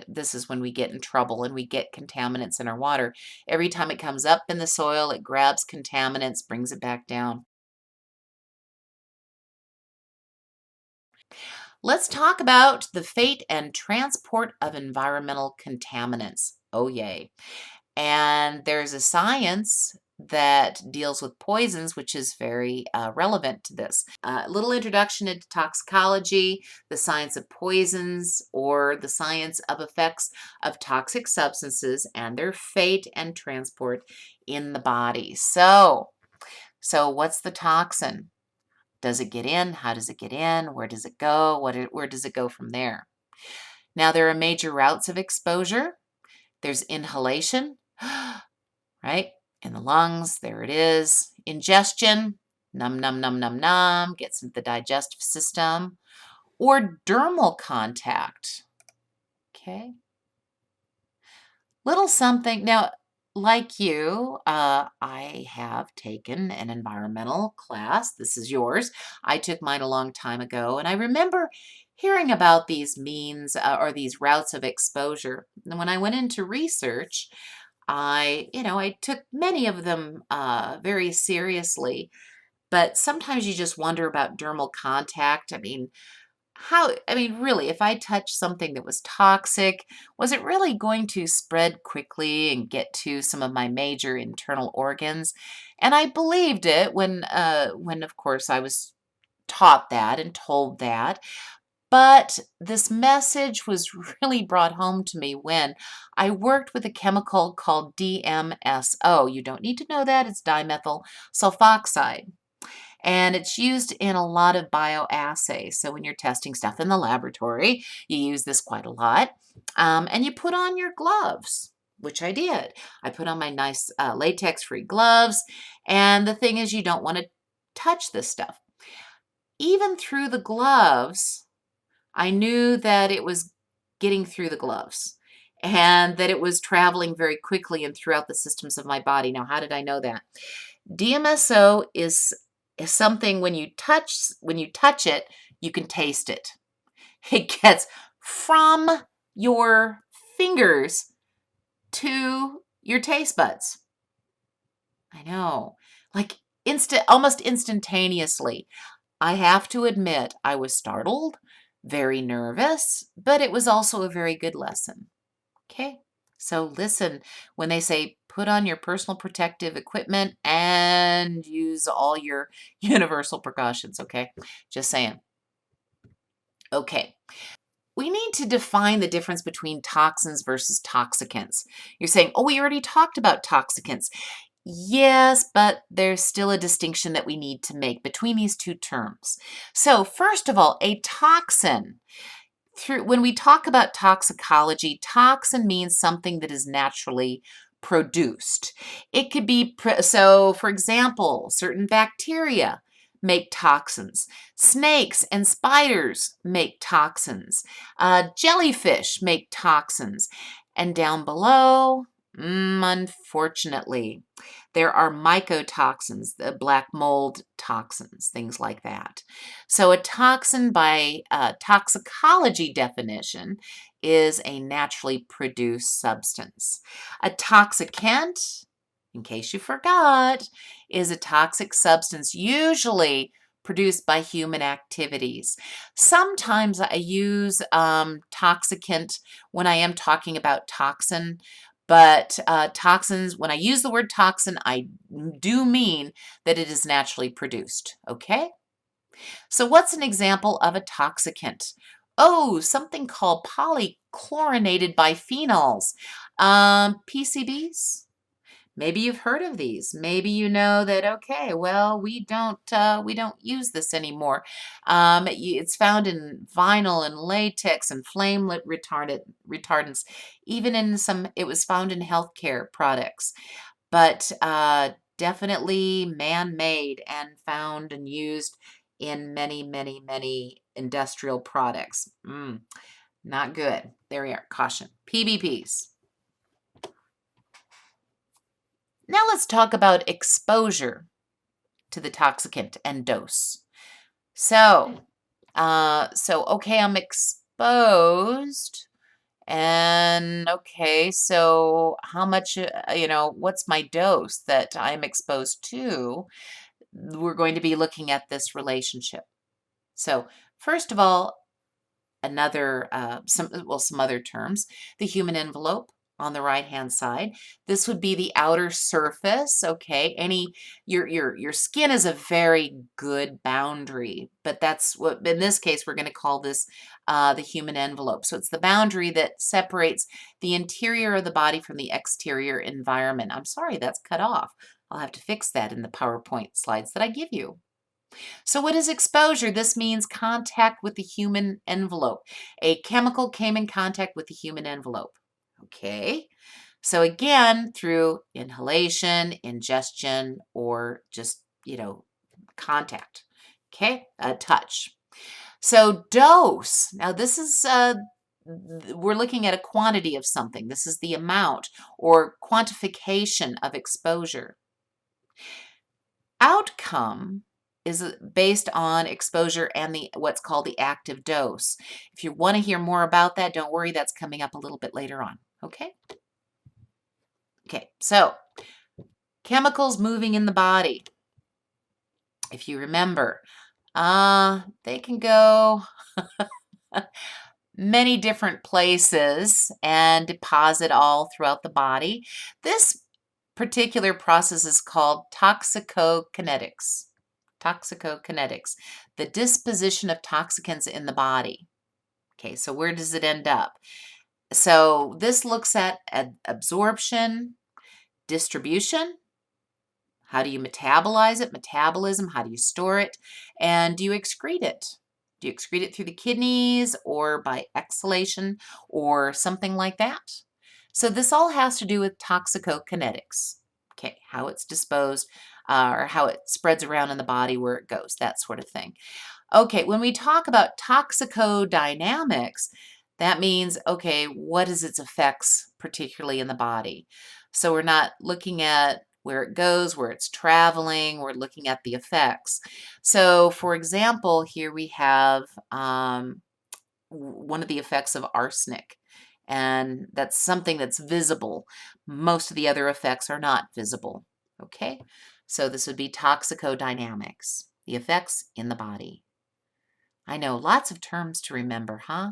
this is when we get in trouble and we get contaminants in our water. Every time it comes up in the soil, it grabs contaminants, brings it back down. Let's talk about the fate and transport of environmental contaminants. Oh, yay. And there's a science that deals with poisons, which is very relevant to this. A little introduction into toxicology, the science of poisons, or the science of effects of toxic substances and their fate and transport in the body. So what's the toxin? Does it get in? How does it get in? Where does it go? Where does it go from there? Now, there are major routes of exposure. There's inhalation, right? In the lungs, there it is. Ingestion, num, num, num, num, num, gets into the digestive system. Or dermal contact, okay? Little something. Now, like you, I have taken an environmental class. This is yours. I took mine a long time ago, and I remember hearing about these means or these routes of exposure. And when I went into research, I took many of them very seriously, but sometimes you just wonder about dermal contact. Really, if I touched something that was toxic, was it really going to spread quickly and get to some of my major internal organs? And I believed it when of course I was taught that and told that. But this message was really brought home to me when I worked with a chemical called DMSO. You don't need to know that, it's dimethyl sulfoxide. And it's used in a lot of bioassays. So when you're testing stuff in the laboratory, you use this quite a lot. And you put on your gloves, which I did. I put on my nice latex-free gloves. And the thing is, you don't want to touch this stuff. Even through the gloves, I knew that it was getting through the gloves and that it was traveling very quickly and throughout the systems of my body. Now, how did I know that? DMSO is something when you touch it, you can taste it. It gets from your fingers to your taste buds. I know. Like almost instantaneously. I have to admit, I was startled, very nervous, but it was also a very good lesson. Okay? So listen, when they say put on your personal protective equipment and use all your universal precautions, okay? Just saying. Okay. We need to define the difference between toxins versus toxicants. You're saying, oh, we already talked about toxicants. Yes, but there's still a distinction that we need to make between these two terms. So first of all, a toxin. When we talk about toxicology, toxin means something that is naturally produced. It could be, so for example, certain bacteria make toxins. Snakes and spiders make toxins. Jellyfish make toxins. And down below, unfortunately, there are mycotoxins, the black mold toxins, things like that. So a toxin by toxicology definition is a naturally produced substance. A toxicant, in case you forgot, is a toxic substance usually produced by human activities. Sometimes I use toxicant when I am talking about toxin, but toxins, when I use the word toxin, I do mean that it is naturally produced, okay? So what's an example of a toxicant? Oh, something called polychlorinated biphenyls. PCBs? Maybe you've heard of these. Maybe you know that, okay, well, we don't use this anymore. It's found in vinyl and latex and flame retardants, even in it was found in healthcare products, but definitely man-made and found and used in many, many, many industrial products. Not good. There we are. Caution. PBPs. Now let's talk about exposure to the toxicant and dose. So okay, I'm exposed, and okay, so how much, what's my dose that I'm exposed to? We're going to be looking at this relationship. So first of all, some other terms, the human envelope on the right-hand side. This would be the outer surface, okay? Your skin is a very good boundary, but that's what, in this case, we're going to call this the human envelope. So it's the boundary that separates the interior of the body from the exterior environment. I'm sorry, that's cut off. I'll have to fix that in the PowerPoint slides that I give you. So what is exposure? This means contact with the human envelope. A chemical came in contact with the human envelope. Okay. So again, through inhalation, ingestion, or just, contact. Okay. Touch. So dose. Now this is, we're looking at a quantity of something. This is the amount or quantification of exposure. Outcome is based on exposure and what's called the active dose. If you want to hear more about that, don't worry, that's coming up a little bit later on, okay? Okay, so chemicals moving in the body. If you remember, they can go many different places and deposit all throughout the body. This particular process is called toxicokinetics. Toxicokinetics, the disposition of toxicants in the body. Okay, so where does it end up? So this looks at absorption, distribution. How do you metabolize it? Metabolism, how do you store it? And do you excrete it? Do you excrete it through the kidneys or by exhalation or something like that? So this all has to do with toxicokinetics. Okay, how it's disposed or how it spreads around in the body, where it goes, that sort of thing. Okay, when we talk about toxicodynamics, that means, okay, what is its effects, particularly in the body? So we're not looking at where it goes, where it's traveling, we're looking at the effects. So for example, here we have one of the effects of arsenic, and that's something that's visible. Most of the other effects are not visible, okay? So this would be toxicodynamics, the effects in the body. I know, lots of terms to remember, huh?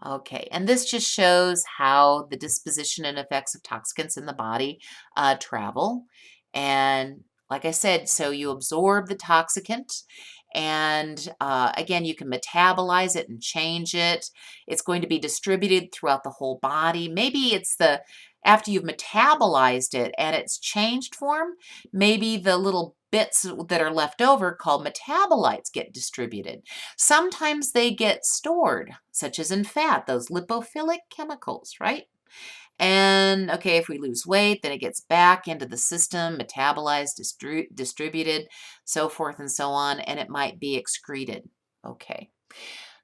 Okay, and this just shows how the disposition and effects of toxicants in the body travel. And like I said, so you absorb the toxicant, and again, you can metabolize it and change it. It's going to be distributed throughout the whole body. Maybe it's after you've metabolized it and it's changed form, maybe the little bits that are left over called metabolites get distributed. Sometimes they get stored, such as in fat, those lipophilic chemicals, right? And okay, if we lose weight, then it gets back into the system, metabolized, distributed, so forth and so on, and it might be excreted. Okay.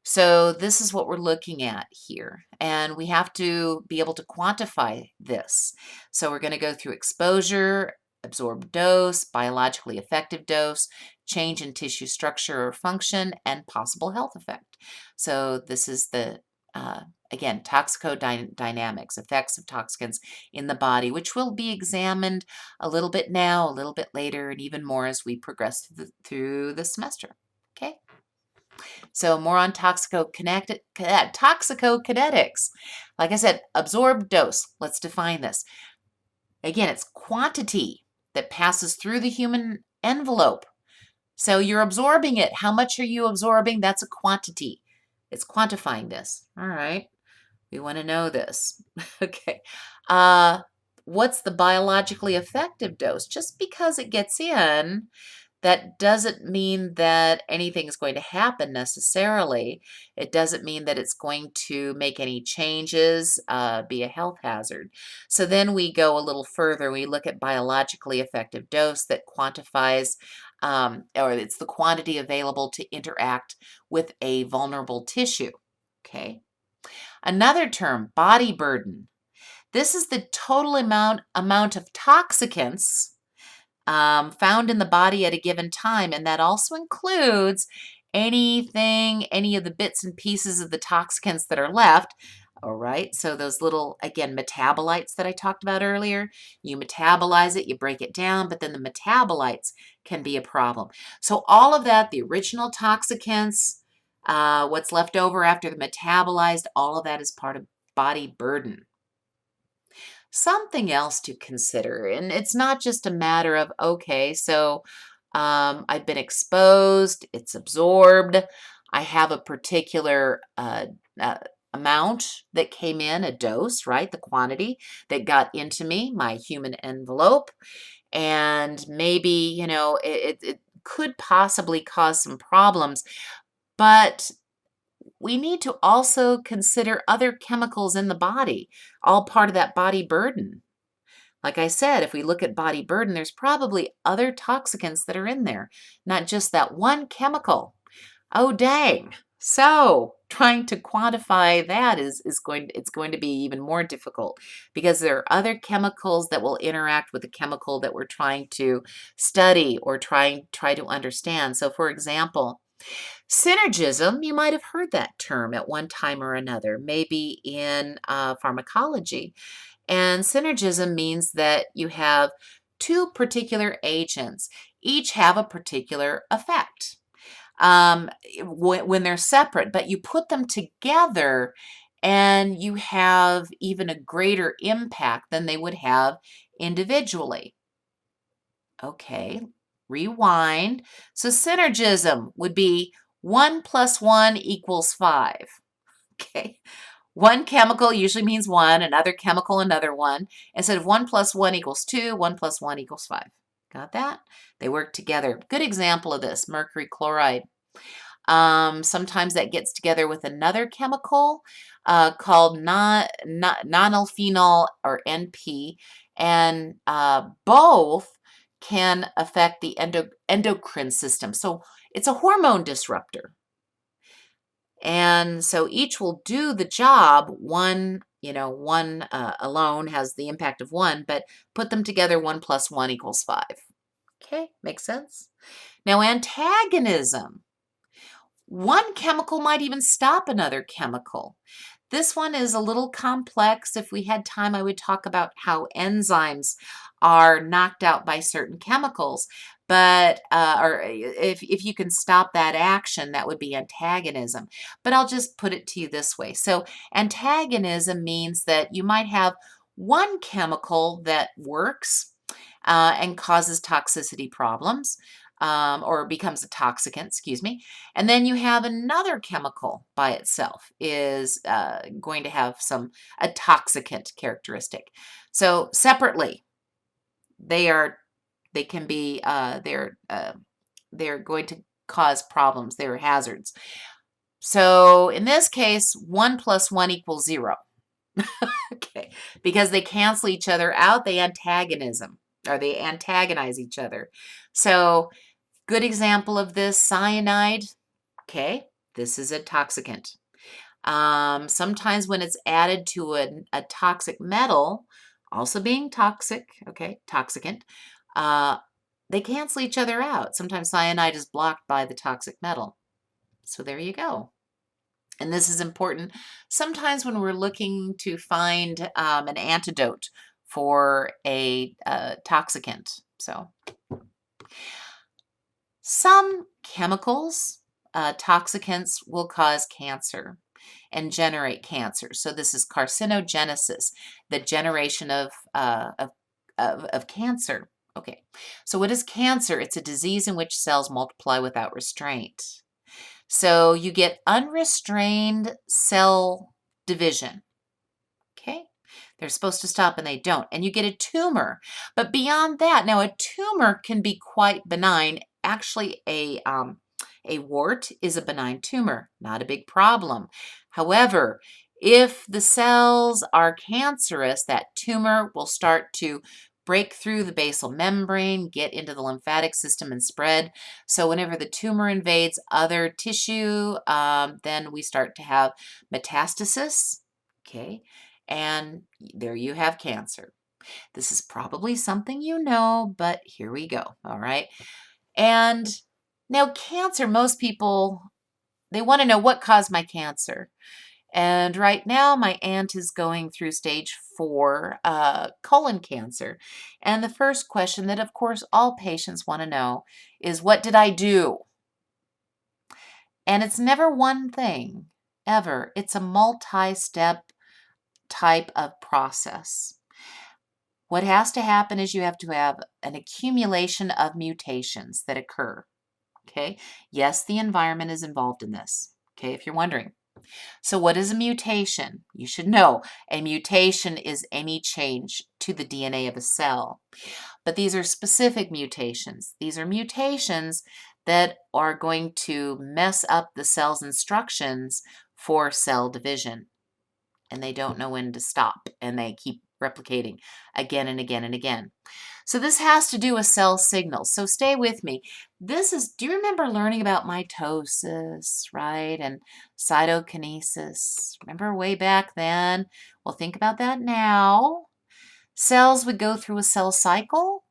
So this is what we're looking at here, and we have to be able to quantify this. So we're going to go through exposure, absorbed dose, biologically effective dose, change in tissue structure or function, and possible health effect. So this is the, again, toxicodynamics, effects of toxicants in the body, which will be examined a little bit now, a little bit later, and even more as we progress through the semester. Okay? So more on toxicokinetics. Like I said, absorbed dose. Let's define this. Again, it's quantity that passes through the human envelope. So you're absorbing it. How much are you absorbing? That's a quantity. It's quantifying this. All right. We want to know this. Okay. What's the biologically effective dose? Just because it gets in, that doesn't mean that anything is going to happen necessarily. It doesn't mean that it's going to make any changes, be a health hazard. So then we go a little further. We look at biologically effective dose that quantifies, or it's the quantity available to interact with a vulnerable tissue. Okay. Another term, body burden. This is the total amount of toxicants found in the body at a given time, and that also includes any of the bits and pieces of the toxicants that are left. All right, so those little, again, metabolites that I talked about earlier, you metabolize it, you break it down, but then the metabolites can be a problem. So all of that, the original toxicants, what's left over after the metabolized, all of that is part of body burden. Something else to consider, and it's not just a matter of, okay, so I've been exposed, it's absorbed, I have a particular amount that came in, a dose, right? The quantity that got into me, my human envelope, and maybe, it could possibly cause some problems, but we need to also consider other chemicals in the body, all part of that body burden. Like I said, if we look at body burden, there's probably other toxicants that are in there, not just that one chemical. Oh, dang. So trying to quantify that it's going to be even more difficult because there are other chemicals that will interact with the chemical that we're trying to study or try to understand. So for example, synergism, you might have heard that term at one time or another, maybe in pharmacology. And synergism means that you have two particular agents, each have a particular effect when they're separate, but you put them together and you have even a greater impact than they would have individually. Okay, rewind. So synergism would be 1 plus 1 equals 5. Okay, one chemical usually means one, another chemical, another one. Instead of 1 plus 1 equals 2, 1 plus 1 equals 5. Got that? They work together. Good example of this, mercury chloride. Sometimes that gets together with another chemical called nonylphenol or NP, and both can affect the endocrine system. So it's a hormone disruptor. And so each will do the job. One alone has the impact of one, but put them together, 1 plus 1 equals 5. Okay, makes sense? Now, antagonism. One chemical might even stop another chemical. This one is a little complex. If we had time, I would talk about how enzymes are knocked out by certain chemicals. But, or if you can stop that action, that would be antagonism. But I'll just put it to you this way. So antagonism means that you might have one chemical that works and causes toxicity problems. Or becomes a toxicant, excuse me. And then you have another chemical by itself is going to have a toxicant characteristic. So separately, they're going to cause problems. They're hazards. So in this case, 1 plus 1 equals 0. Okay, because they cancel each other out, they antagonize each other. So, good example of this, cyanide. Okay, this is a toxicant. Sometimes when it's added to a toxic metal, also being toxic, okay, toxicant, uh, they cancel each other out. Sometimes cyanide is blocked by the toxic metal. So there you go. And this is important sometimes when we're looking to find an antidote for a toxicant. So some chemicals, toxicants, will cause cancer and generate cancer. So this is carcinogenesis, the generation of cancer. Okay, so what is cancer? It's a disease in which cells multiply without restraint. So you get unrestrained cell division. Okay, they're supposed to stop and they don't. And you get a tumor. But beyond that, now a tumor can be quite benign. Actually, a wart is a benign tumor, not a big problem. However, if the cells are cancerous, that tumor will start to break through the basal membrane, get into the lymphatic system and spread. So whenever the tumor invades other tissue, then we start to have metastasis. Okay, and there you have cancer. This is probably something you know, but here we go. All right. And now cancer, most people, they want to know what caused my cancer. And right now, my aunt is going through stage 4 colon cancer. And the first question that, of course, all patients want to know is, what did I do? And it's never one thing, ever. It's a multi-step type of process. What has to happen is you have to have an accumulation of mutations that occur. Okay? Yes, the environment is involved in this. Okay, if you're wondering. So what is a mutation? You should know a mutation is any change to the DNA of a cell. But these are specific mutations. These are mutations that are going to mess up the cell's instructions for cell division. And they don't know when to stop, and they keep replicating again and again and again. So this has to do with cell signals. So stay with me. This is, do you remember learning about mitosis, right? And cytokinesis. Remember way back then? Well, think about that now. Cells would go through a cell cycle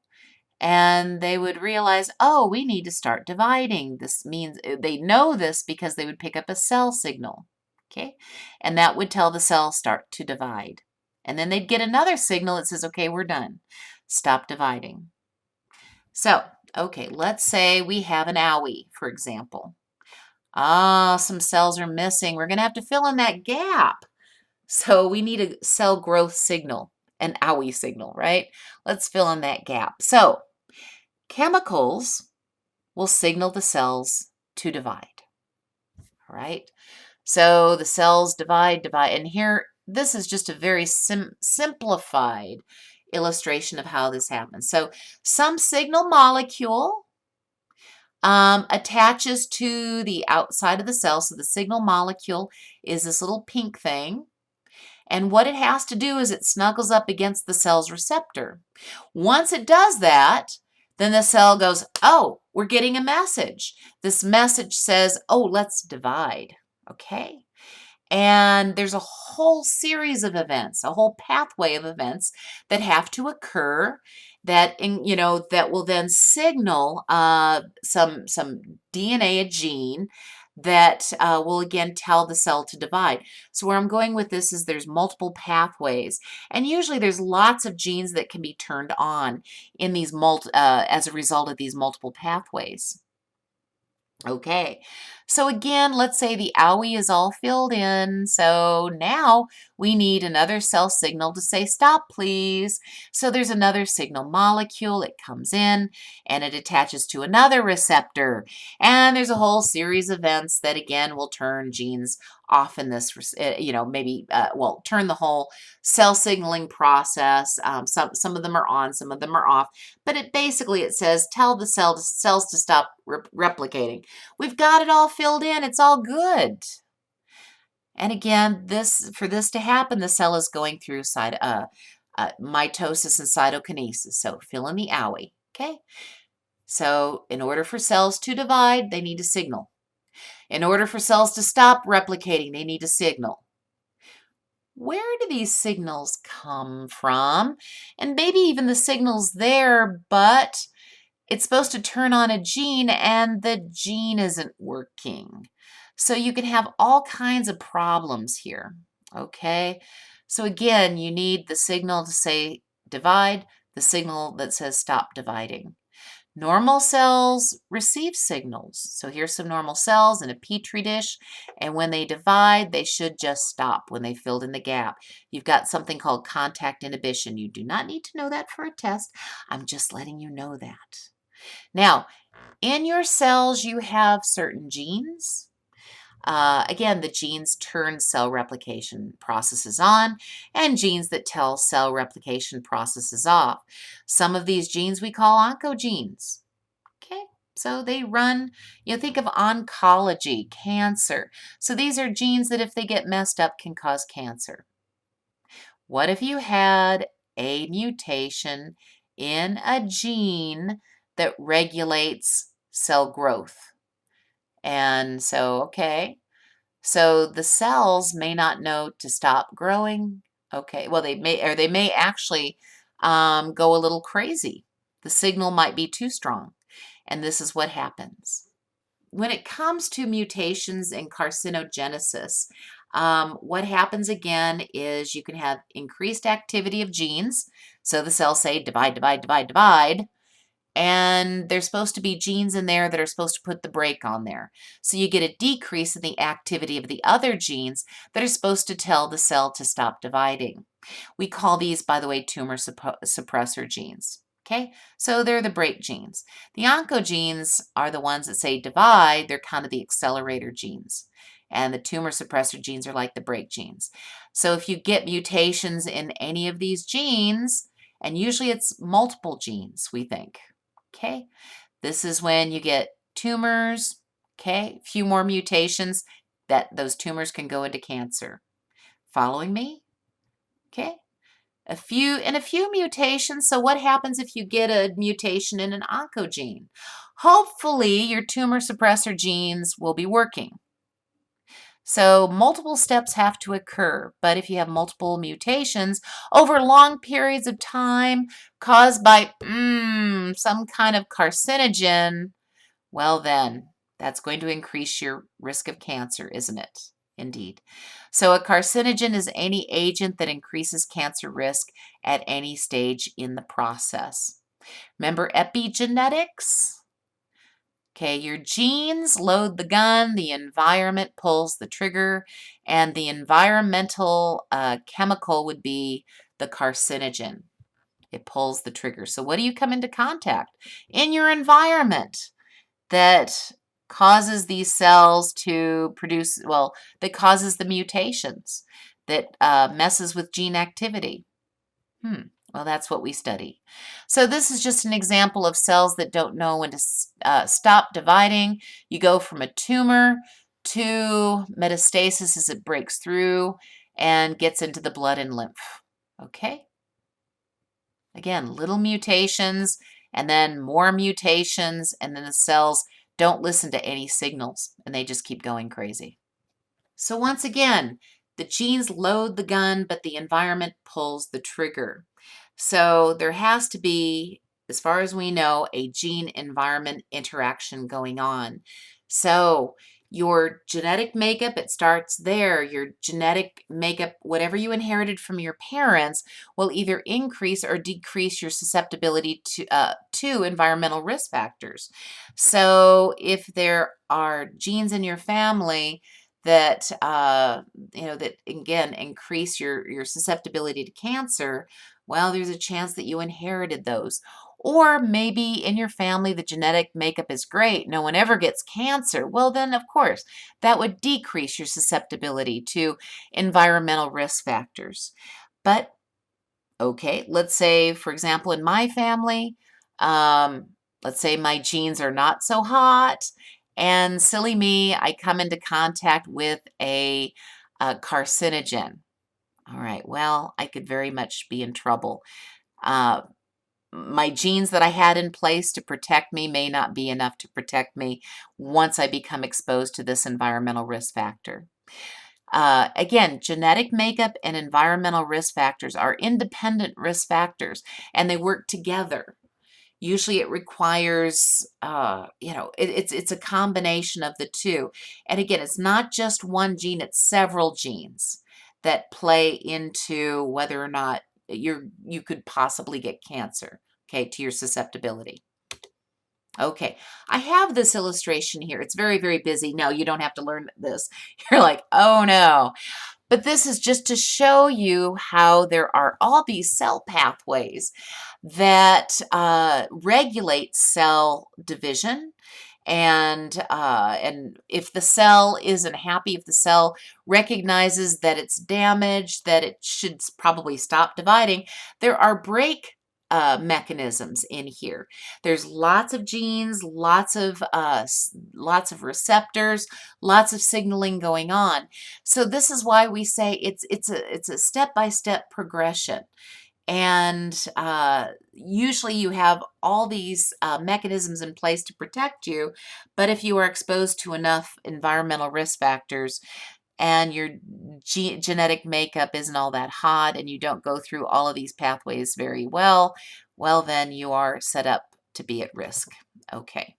and they would realize, oh, we need to start dividing. This means they know this because they would pick up a cell signal. Okay, and that would tell the cell start to divide. And then they'd get another signal that says, okay, we're done. Stop dividing. So, okay, let's say we have an owie, for example. Some cells are missing. We're going to have to fill in that gap. So we need a cell growth signal, an owie signal, right? Let's fill in that gap. So chemicals will signal the cells to divide, all right? So the cells divide, and here, this is just a very simplified illustration of how this happens. So some signal molecule attaches to the outside of the cell. So the signal molecule is this little pink thing. And what it has to do is it snuggles up against the cell's receptor. Once it does that, then the cell goes, oh, we're getting a message. This message says, oh, let's divide. Okay, and there's a whole series of events, a whole pathway of events that have to occur that that will then signal some DNA, a gene that will again tell the cell to divide. So where I'm going with this is there's multiple pathways, and usually there's lots of genes that can be turned on in these as a result of these multiple pathways. Okay, so again, let's say the owie is all filled in. So now we need another cell signal to say stop, please. So there's another signal molecule. It comes in and it attaches to another receptor. And there's a whole series of events that again will turn genes off in this, well, turn the whole cell signaling process. Some of them are on, some of them are off. But it says tell the cells to stop replicating. We've got it all filled in. It's all good. And again, for this to happen, the cell is going through mitosis and cytokinesis. So fill in the owie, okay? So in order for cells to divide, they need a signal. In order for cells to stop replicating, they need a signal. Where do these signals come from? And maybe even the signal's there, but it's supposed to turn on a gene and the gene isn't working. So you can have all kinds of problems here, okay? So again, you need the signal to say divide, the signal that says stop dividing. Normal cells receive signals. So here's some normal cells in a petri dish, and when they divide, they should just stop when they filled in the gap. You've got something called contact inhibition. You do not need to know that for a test. I'm just letting you know that. Now, in your cells, you have certain genes. Again, the genes turn cell replication processes on and genes that tell cell replication processes off. Some of these genes we call oncogenes. Okay, so they run, think of oncology, cancer. So these are genes that if they get messed up can cause cancer. What if you had a mutation in a gene that regulates cell growth? And so, okay, so the cells may not know to stop growing. Okay, well, they may actually go a little crazy. The signal might be too strong, and this is what happens. When it comes to mutations in carcinogenesis, what happens again is you can have increased activity of genes. So the cells say divide, divide, divide, divide. And there's supposed to be genes in there that are supposed to put the brake on there. So you get a decrease in the activity of the other genes that are supposed to tell the cell to stop dividing. We call these, by the way, tumor suppressor genes. Okay, so they're the brake genes. The oncogenes are the ones that say divide. They're kind of the accelerator genes. And the tumor suppressor genes are like the brake genes. So if you get mutations in any of these genes, and usually it's multiple genes, we think. Okay, this is when you get tumors, okay, a few more mutations that those tumors can go into cancer. Following me? Okay, a few mutations. So what happens if you get a mutation in an oncogene? Hopefully your tumor suppressor genes will be working. So multiple steps have to occur, but if you have multiple mutations over long periods of time caused by some kind of carcinogen, well then, that's going to increase your risk of cancer, isn't it? Indeed. So a carcinogen is any agent that increases cancer risk at any stage in the process. Remember epigenetics? Okay, your genes load the gun, the environment pulls the trigger, and the environmental chemical would be the carcinogen. It pulls the trigger. So what do you come into contact in your environment that causes these cells to produce, that causes the mutations, that messes with gene activity? Well, that's what we study. So this is just an example of cells that don't know when to stop dividing. You go from a tumor to metastasis as it breaks through and gets into the blood and lymph. Okay? Again, little mutations and then more mutations, and then the cells don't listen to any signals and they just keep going crazy. So once again, the genes load the gun, but the environment pulls the trigger. So there has to be, as far as we know, a gene-environment interaction going on. So your genetic makeup, it starts there. Your genetic makeup, whatever you inherited from your parents, will either increase or decrease your susceptibility to environmental risk factors. So if there are genes in your family that that again increase your susceptibility to cancer, well, there's a chance that you inherited those. Or maybe in your family the genetic makeup is great, no one ever gets cancer. Well, then of course that would decrease your susceptibility to environmental risk factors. But okay, let's say, for example, in my family, let's say my genes are not so hot, and silly me, I come into contact with a carcinogen. All right, well, I could very much be in trouble. Uh, my genes that I had in place to protect me may not be enough to protect me once I become exposed to this environmental risk factor. Again, genetic makeup and environmental risk factors are independent risk factors, and they work together. Usually it requires, it's a combination of the two. And again, it's not just one gene, it's several genes that play into whether or not you could possibly get cancer, okay, to your susceptibility. Okay, I have this illustration here. It's very, very busy. No, you don't have to learn this. You're like, oh no. But this is just to show you how there are all these cell pathways that regulate cell division. And if the cell isn't happy, if the cell recognizes that it's damaged, that it should probably stop dividing, there are break mechanisms in here. There's lots of genes, lots of receptors, lots of signaling going on. So this is why we say it's a step-by-step progression. And usually you have all these mechanisms in place to protect you, but if you are exposed to enough environmental risk factors and your genetic makeup isn't all that hot and you don't go through all of these pathways very well, well then you are set up to be at risk. Okay.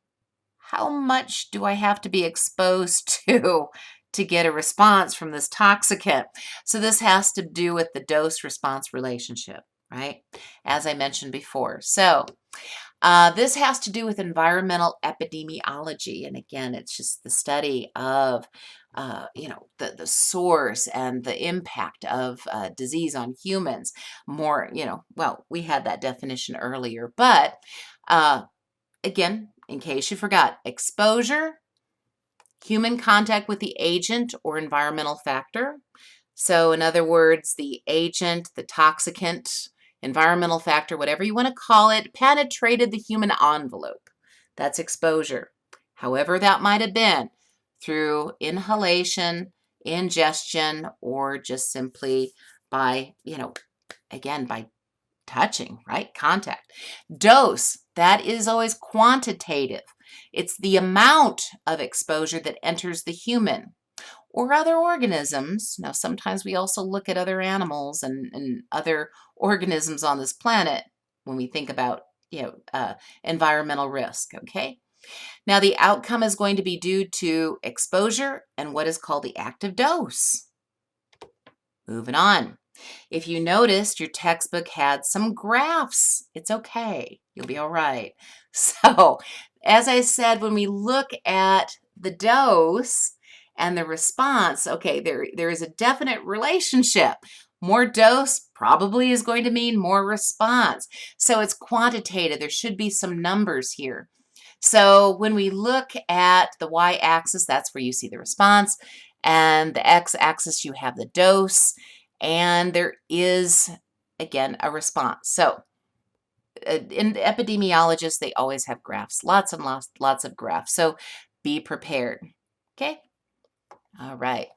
How much do I have to be exposed to get a response from this toxicant? So this has to do with the dose-response relationship, right? As I mentioned before. So this has to do with environmental epidemiology. And again, it's just the study of, the source and the impact of disease on humans. More, well, we had that definition earlier, but again, in case you forgot, exposure, human contact with the agent or environmental factor. So in other words, the agent, the toxicant, environmental factor, whatever you want to call it, penetrated the human envelope. That's exposure. However that might have been, through inhalation, ingestion, or just simply by, again, by touching, right? Contact. Dose, that is always quantitative. It's the amount of exposure that enters the human or other organisms. Now, sometimes we also look at other animals and other organisms on this planet when we think about, environmental risk, okay? Now, the outcome is going to be due to exposure and what is called the active dose. Moving on. If you noticed, your textbook had some graphs. It's okay. You'll be all right. So, as I said, when we look at the dose and the response, okay, there is a definite relationship. More dose probably is going to mean more response. So it's quantitative. There should be some numbers here. So when we look at the y-axis, that's where you see the response, and the x-axis, you have the dose, and there is, again, a response. So in epidemiologists, they always have graphs, lots and lots of graphs. So be prepared. Okay? All right.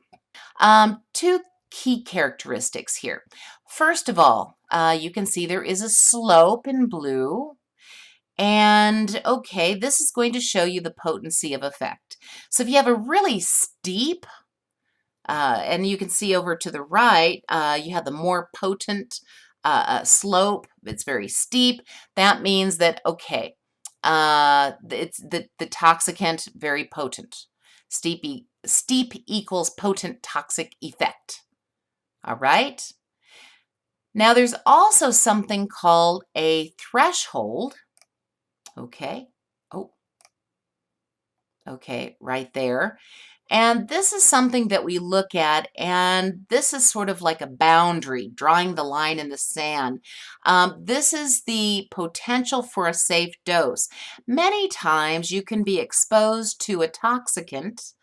Two key characteristics here. First of all, you can see there is a slope in blue. And okay, this is going to show you the potency of effect. So if you have a really steep, and you can see over to the right, you have the more potent slope. It's very steep. That means that, okay, it's the toxicant, very potent. Steep equals potent toxic effect. All right. Now there's also something called a threshold. Okay. Oh, okay, right there. And this is something that we look at, and this is sort of like a boundary, drawing the line in the sand. This is the potential for a safe dose. Many times you can be exposed to a toxicant,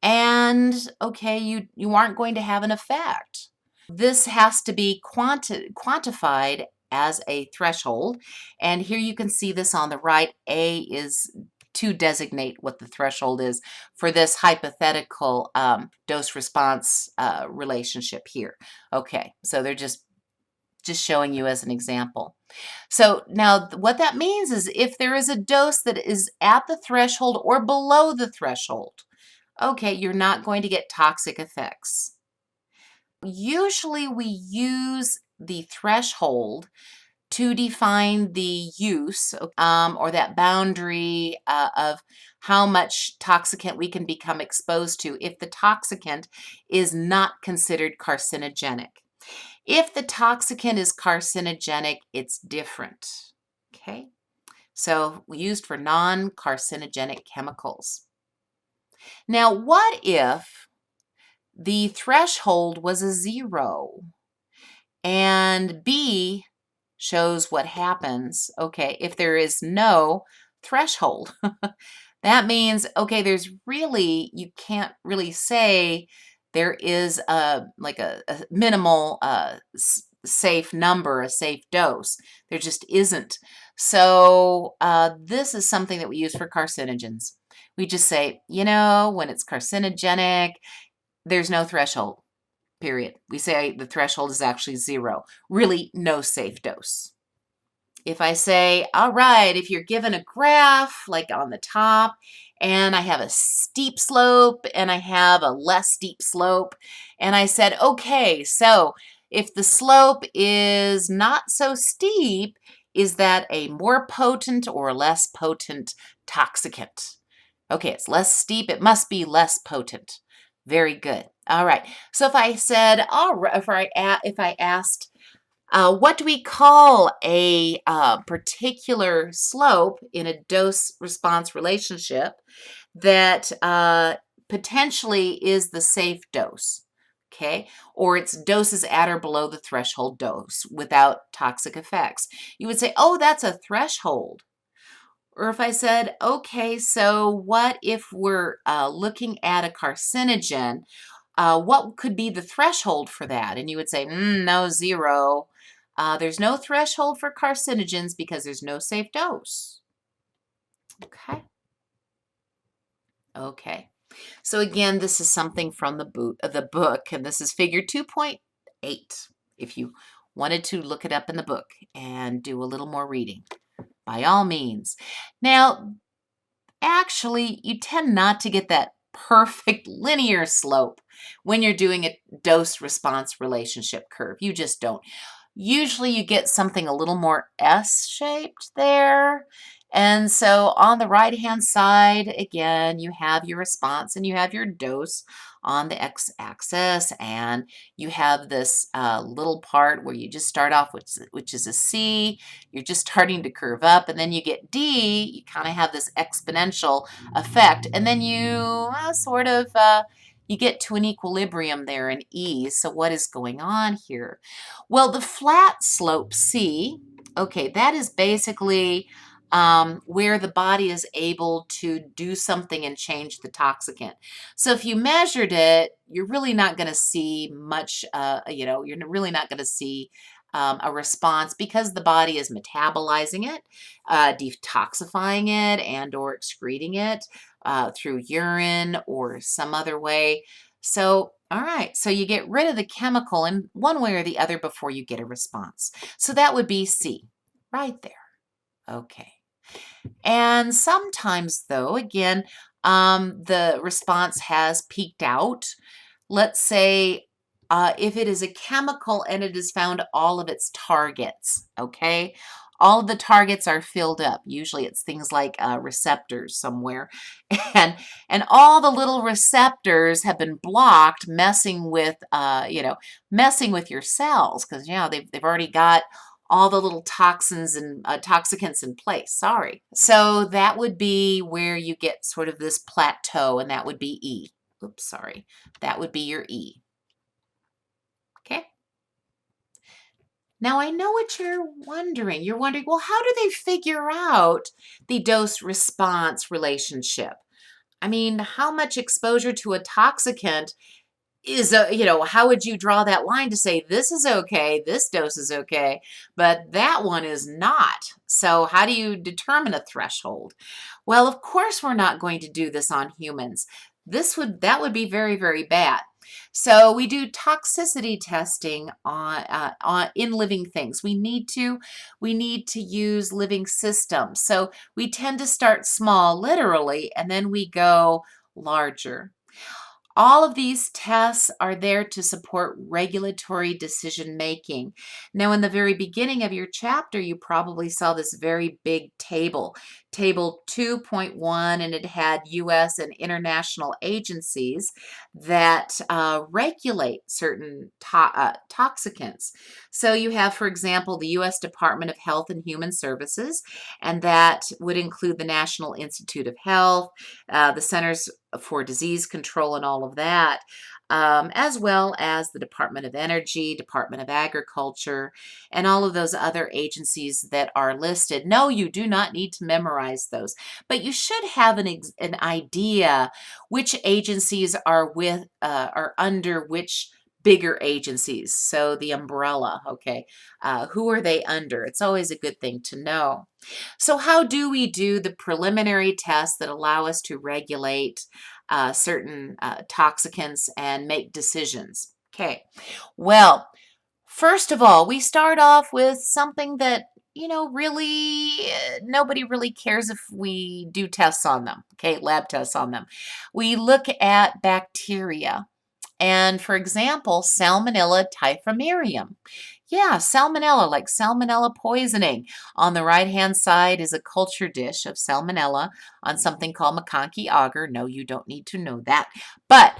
and okay, you aren't going to have an effect. This has to be quantified as a threshold, and here you can see this on the right. A is to designate what the threshold is for this hypothetical dose-response relationship here. Okay, so they're just showing you as an example. So now what that means is if there is a dose that is at the threshold or below the threshold, okay, you're not going to get toxic effects. Usually we use the threshold to define the use or that boundary of how much toxicant we can become exposed to if the toxicant is not considered carcinogenic. If the toxicant is carcinogenic, it's different, okay? So used for non-carcinogenic chemicals. Now, what if the threshold was a 0 and B shows what happens, okay, if there is no threshold? That means, okay, there's really, you can't really say there is a minimal safe number, a safe dose. There just isn't. So this is something that we use for carcinogens. We just say, you know, when it's carcinogenic, there's no threshold, period. We say the threshold is actually 0. Really, no safe dose. If I say, all right, if you're given a graph like on the top, and I have a steep slope and I have a less steep slope, and I said, okay, so if the slope is not so steep, is that a more potent or less potent toxicant? Okay, it's less steep, it must be less potent. Very good. All right, so if I said, all right, if I asked, what do we call a particular slope in a dose-response relationship that potentially is the safe dose, okay? Or its dose is at or below the threshold dose without toxic effects. You would say, oh, that's a threshold. Or if I said, okay, so what if we're looking at a carcinogen? What could be the threshold for that? And you would say, no, 0. There's no threshold for carcinogens because there's no safe dose. Okay. Okay. So again, this is something from the book, and this is figure 2.8. If you wanted to look it up in the book and do a little more reading, by all means. Now, actually, you tend not to get that perfect linear slope when you're doing a dose-response relationship curve. You just don't. Usually you get something a little more S-shaped there. And so on the right-hand side, again, you have your response and you have your dose on the x-axis, and you have this little part where you just start off, which is a C. You're just starting to curve up, and then you get D. You kind of have this exponential effect, and then you you get to an equilibrium there in E. So what is going on here? Well, the flat slope C, okay, that is basically where the body is able to do something and change the toxicant. So if you measured it, you're really not going to see much, you're really not going to see a response because the body is metabolizing it, detoxifying it, and or excreting it through urine or some other way. So, all right, so you get rid of the chemical in one way or the other before you get a response. So that would be C, right there. Okay. And sometimes, though, again, the response has peaked out. Let's say if it is a chemical and it has found all of its targets, okay? All of the targets are filled up. Usually it's things like receptors somewhere. And all the little receptors have been blocked, messing with, messing with your cells because, they've already got all the little toxins and toxicants in place. Sorry. So that would be where you get sort of this plateau, and that would be E. Oops, sorry. That would be your E. Okay. Now I know what you're wondering. You're wondering, well, how do they figure out the dose-response relationship? I mean, how much exposure to a toxicant is how would you draw that line to say this is okay, this dose is okay, but that one is not? So how do you determine a threshold? Well, of course we're not going to do this on humans. That would be very, very bad. So we do toxicity testing on in living things. We need to use living systems. So we tend to start small, literally, and then we go larger. All of these tests are there to support regulatory decision making. Now, in the very beginning of your chapter, you probably saw this very big table, Table 2.1, and it had U.S. and international agencies that regulate certain toxicants. So you have, for example, the U.S. Department of Health and Human Services, and that would include the National Institute of Health, the Centers for Disease Control and all of that, as well as the Department of Energy, Department of Agriculture, and all of those other agencies that are listed. No, you do not need to memorize those, but you should have an idea which agencies are under which bigger agencies. So the umbrella, okay, who are they under? It's always a good thing to know. So how do we do the preliminary tests that allow us to regulate certain toxicants and make decisions? Okay, well, first of all, we start off with something that, really nobody really cares if we do tests on them, okay, lab tests on them. We look at bacteria. And for example, Salmonella typhimurium. Yeah, salmonella, like salmonella poisoning. On the right-hand side is a culture dish of salmonella on something called McConkey agar. No, you don't need to know that. But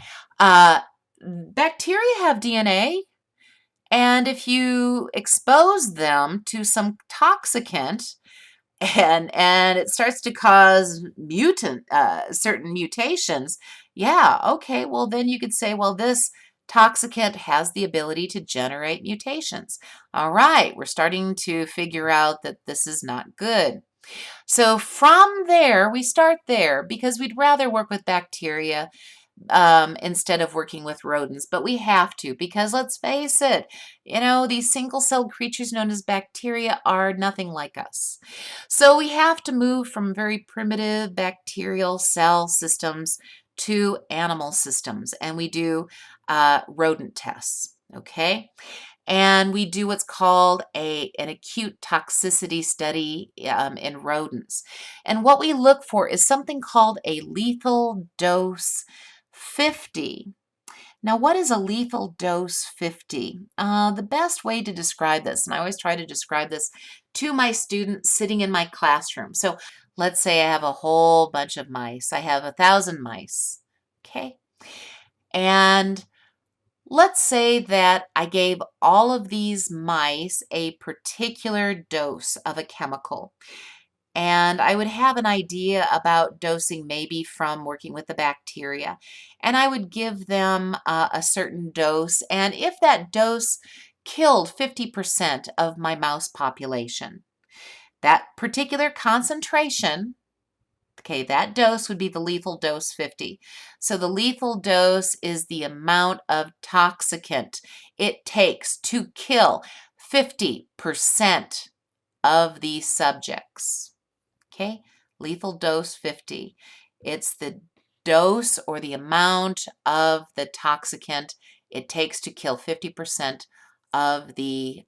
bacteria have DNA, and if you expose them to some toxicant, and it starts to cause certain mutations, yeah, okay, well then you could say, well, this toxicant has the ability to generate mutations. All right, we're starting to figure out that this is not good. So from there, we start there because we'd rather work with bacteria instead of working with rodents. But we have to, because let's face it, these single-celled creatures known as bacteria are nothing like us. So we have to move from very primitive bacterial cell systems to animal systems, and we do rodent tests, okay? And we do what's called an acute toxicity study in rodents. And what we look for is something called a lethal dose 50. Now, what is a lethal dose 50? The best way to describe this, and I always try to describe this to my students sitting in my classroom. So let's say I have a whole bunch of mice. I have 1,000 mice, okay? And let's say that I gave all of these mice a particular dose of a chemical. And I would have an idea about dosing maybe from working with the bacteria. And I would give them a certain dose. And if that dose killed 50% of my mouse population, that particular concentration, okay, that dose would be the lethal dose 50. So the lethal dose is the amount of toxicant it takes to kill 50% of these subjects. Okay, lethal dose 50. It's the dose or the amount of the toxicant it takes to kill 50% of the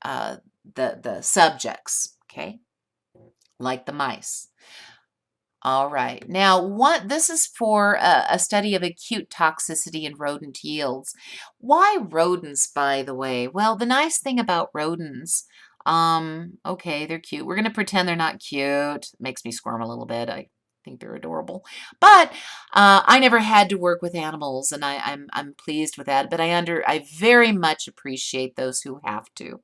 subjects. Okay, like the mice. All right. Now, this is for a study of acute toxicity in rodent yields. Why rodents, by the way? Well, the nice thing about rodents, okay, they're cute. We're going to pretend they're not cute. Makes me squirm a little bit. I think they're adorable. But I never had to work with animals, and I'm pleased with that. But I very much appreciate those who have to,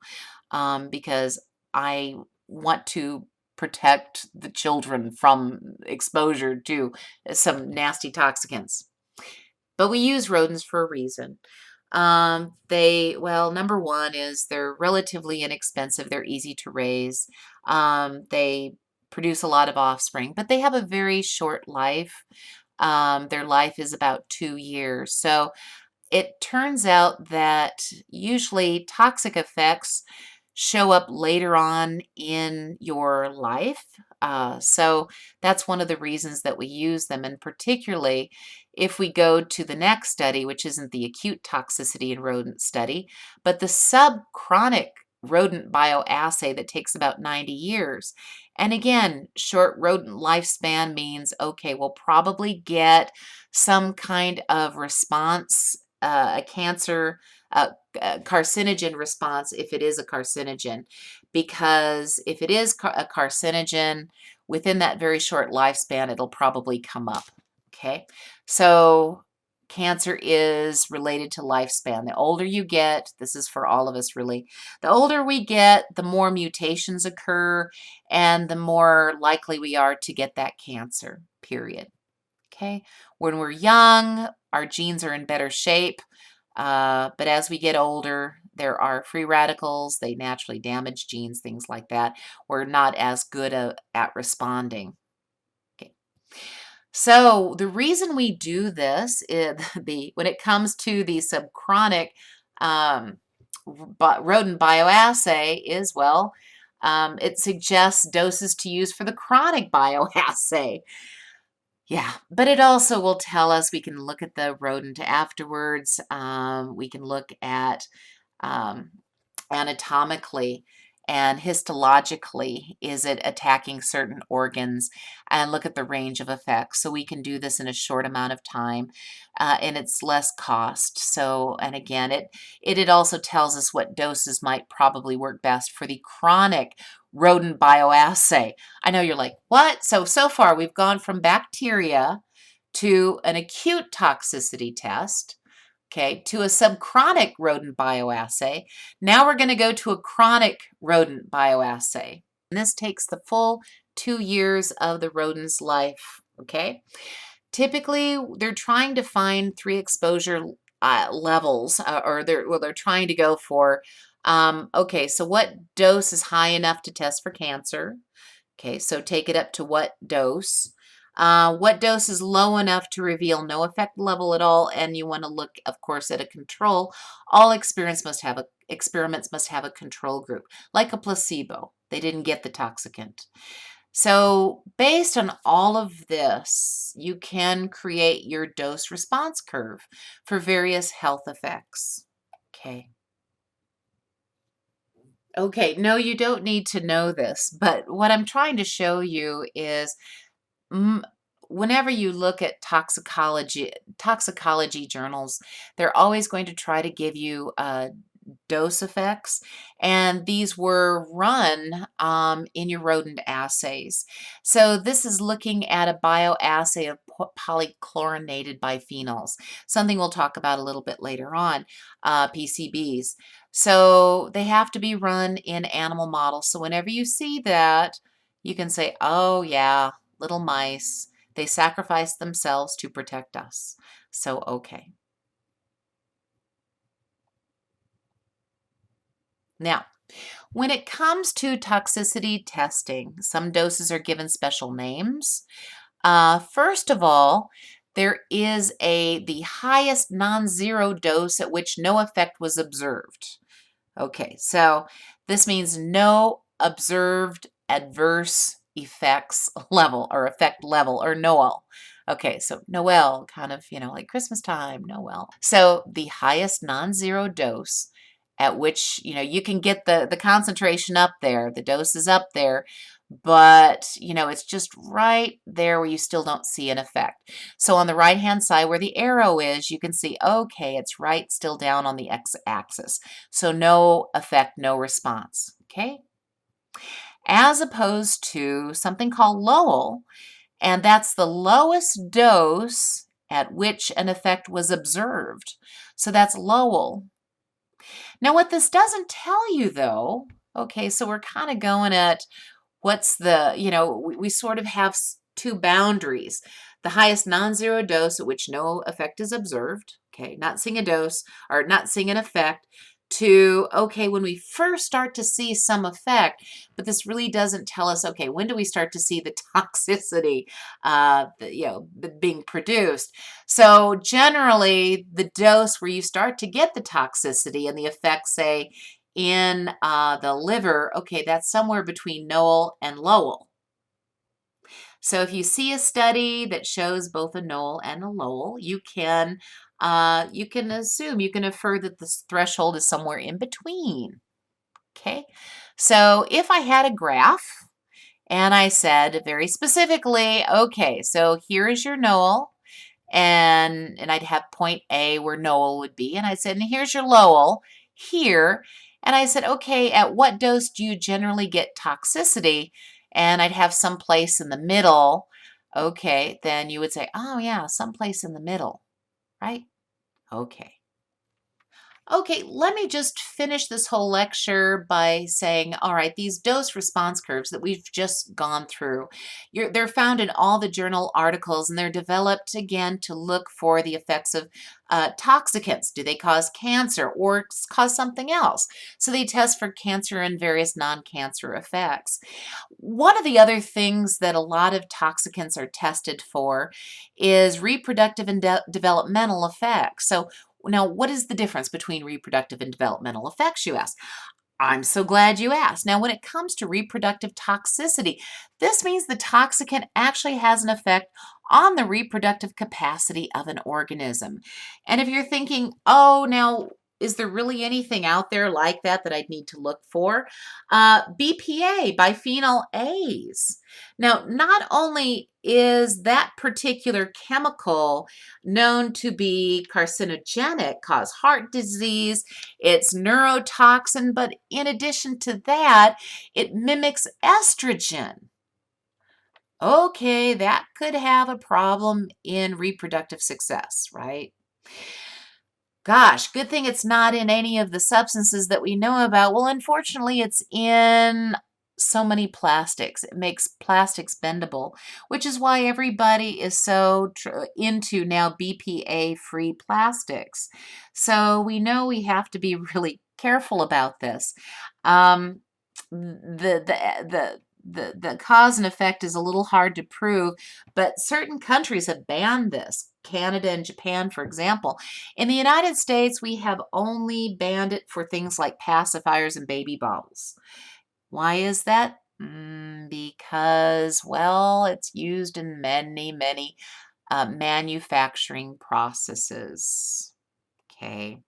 because I want to protect the children from exposure to some nasty toxicants. But we use rodents for a reason. Well, number one is they're relatively inexpensive. They're easy to raise. They produce a lot of offspring, but they have a very short life. Their life is about 2 years. So it turns out that usually toxic effects show up later on in your life. So that's one of the reasons that we use them. And particularly if we go to the next study, which isn't the acute toxicity in rodent study, but the subchronic rodent bioassay that takes about 90 years. And again, short rodent lifespan means, okay, we'll probably get some kind of response, a cancer, uh, carcinogen response if it is a carcinogen, because if it is a carcinogen, within that very short lifespan, it'll probably come up. Okay, so cancer is related to lifespan. The older you get, this is for all of us really, the older we get, the more mutations occur and the more likely we are to get that cancer, period. Okay, when we're young, our genes are in better shape. But as we get older, there are free radicals. They naturally damage genes, things like that. We're not as good at responding. Okay. So the reason we do this is when it comes to the subchronic um, rodent bioassay is, well, it suggests doses to use for the chronic bioassay. Yeah, but it also will tell us, we can look at the rodent afterwards. We can look at um, anatomically and histologically, is it attacking certain organs, and look at the range of effects. So we can do this in a short amount of time, and it's less cost. So, and again, it also tells us what doses might probably work best for the chronic rodent bioassay. I know you're like, what? So far we've gone from bacteria to an acute toxicity test, okay, to a subchronic rodent bioassay. Now we're going to go to a chronic rodent bioassay. And this takes the full 2 years of the rodent's life, okay? Typically, they're trying to find 3 exposure levels, or they're trying to go for, okay, so what dose is high enough to test for cancer? Okay, so take it up to what dose? What dose is low enough to reveal no effect level at all? And you want to look, of course, at a control. All experiments must have a control group, like a placebo. They didn't get the toxicant. So based on all of this, you can create your dose response curve for various health effects. Okay. Okay, no, you don't need to know this, but what I'm trying to show you is, mm, whenever you look at toxicology journals, they're always going to try to give you dose effects, and these were run in your rodent assays. So this is looking at a bioassay of polychlorinated biphenyls, something we'll talk about a little bit later on, PCBs. So they have to be run in animal models. So whenever you see that, you can say, oh yeah, little mice, they sacrificed themselves to protect us. So, okay. Now, when it comes to toxicity testing, some doses are given special names. First of all, there is the highest non-zero dose at which no effect was observed. Okay, so this means no observed adverse effects level or effect level, or NOEL. Okay, so Noel, kind of, like Christmas time, Noel. So the highest non-zero dose at which, you can get the concentration up there, the dose is up there, but, it's just right there where you still don't see an effect. So on the right-hand side where the arrow is, you can see, okay, it's right still down on the x-axis. So no effect, no response, okay? As opposed to something called Lowell, and that's the lowest dose at which an effect was observed. So that's Lowell. Now what this doesn't tell you though, okay, so we're kind of going at what's the, we sort of have 2 boundaries. The highest non-zero dose at which no effect is observed, okay, not seeing a dose or not seeing an effect. to, okay, when we first start to see some effect, but this really doesn't tell us, okay, when do we start to see the toxicity being produced? So generally, the dose where you start to get the toxicity and the effects, say, in the liver, okay, that's somewhere between Knoll and Lowell. So if you see a study that shows both a Knoll and a Lowell, you can assume, you can infer that this threshold is somewhere in between. Okay, so if I had a graph and I said very specifically, okay, so here is your Knoll, and I'd have point A where Knoll would be, and I said, and here's your Lowell here, and I said, okay, at what dose do you generally get toxicity? And I'd have some place in the middle. Okay, then you would say, oh yeah, someplace in the middle, right? Okay. Okay, let me just finish this whole lecture by saying, all right, these dose response curves that we've just gone through, they're found in all the journal articles, and they're developed again to look for the effects of toxicants. Do they cause cancer or cause something else? So they test for cancer and various non-cancer effects. One of the other things that a lot of toxicants are tested for is reproductive and developmental effects. So now, what is the difference between reproductive and developmental effects, you ask? I'm so glad you asked. Now, when it comes to reproductive toxicity, this means the toxicant actually has an effect on the reproductive capacity of an organism. And if you're thinking, oh, now, is there really anything out there like that that I'd need to look for? BPA, bisphenol A's. Now, not only is that particular chemical known to be carcinogenic, cause heart disease, it's neurotoxin, but in addition to that, it mimics estrogen. Okay, that could have a problem in reproductive success, right? Gosh, good thing it's not in any of the substances that we know about. Well, unfortunately, it's in so many plastics. It makes plastics bendable, which is why everybody is so into now BPA-free plastics. So we know we have to be really careful about this. Um, the cause and effect is a little hard to prove, but certain countries have banned this. Canada and Japan, for example. In the United States, we have only banned it for things like pacifiers and baby bottles. Why is that? Because, well, it's used in many, many manufacturing processes. Okay.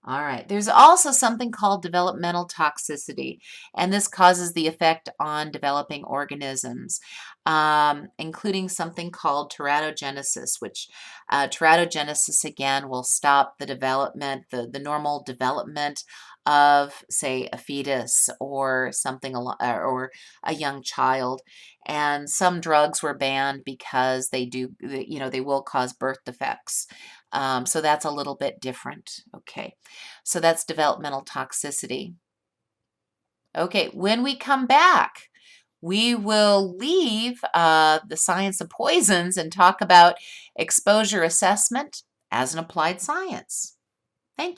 All right. There's also something called developmental toxicity, and this causes the effect on developing organisms, including something called teratogenesis, which teratogenesis again will stop the development, the normal development of, say, a fetus or something, or a young child. And some drugs were banned because they will cause birth defects. So that's a little bit different. Okay, so that's developmental toxicity. Okay, when we come back, we will leave the science of poisons and talk about exposure assessment as an applied science. Thank you.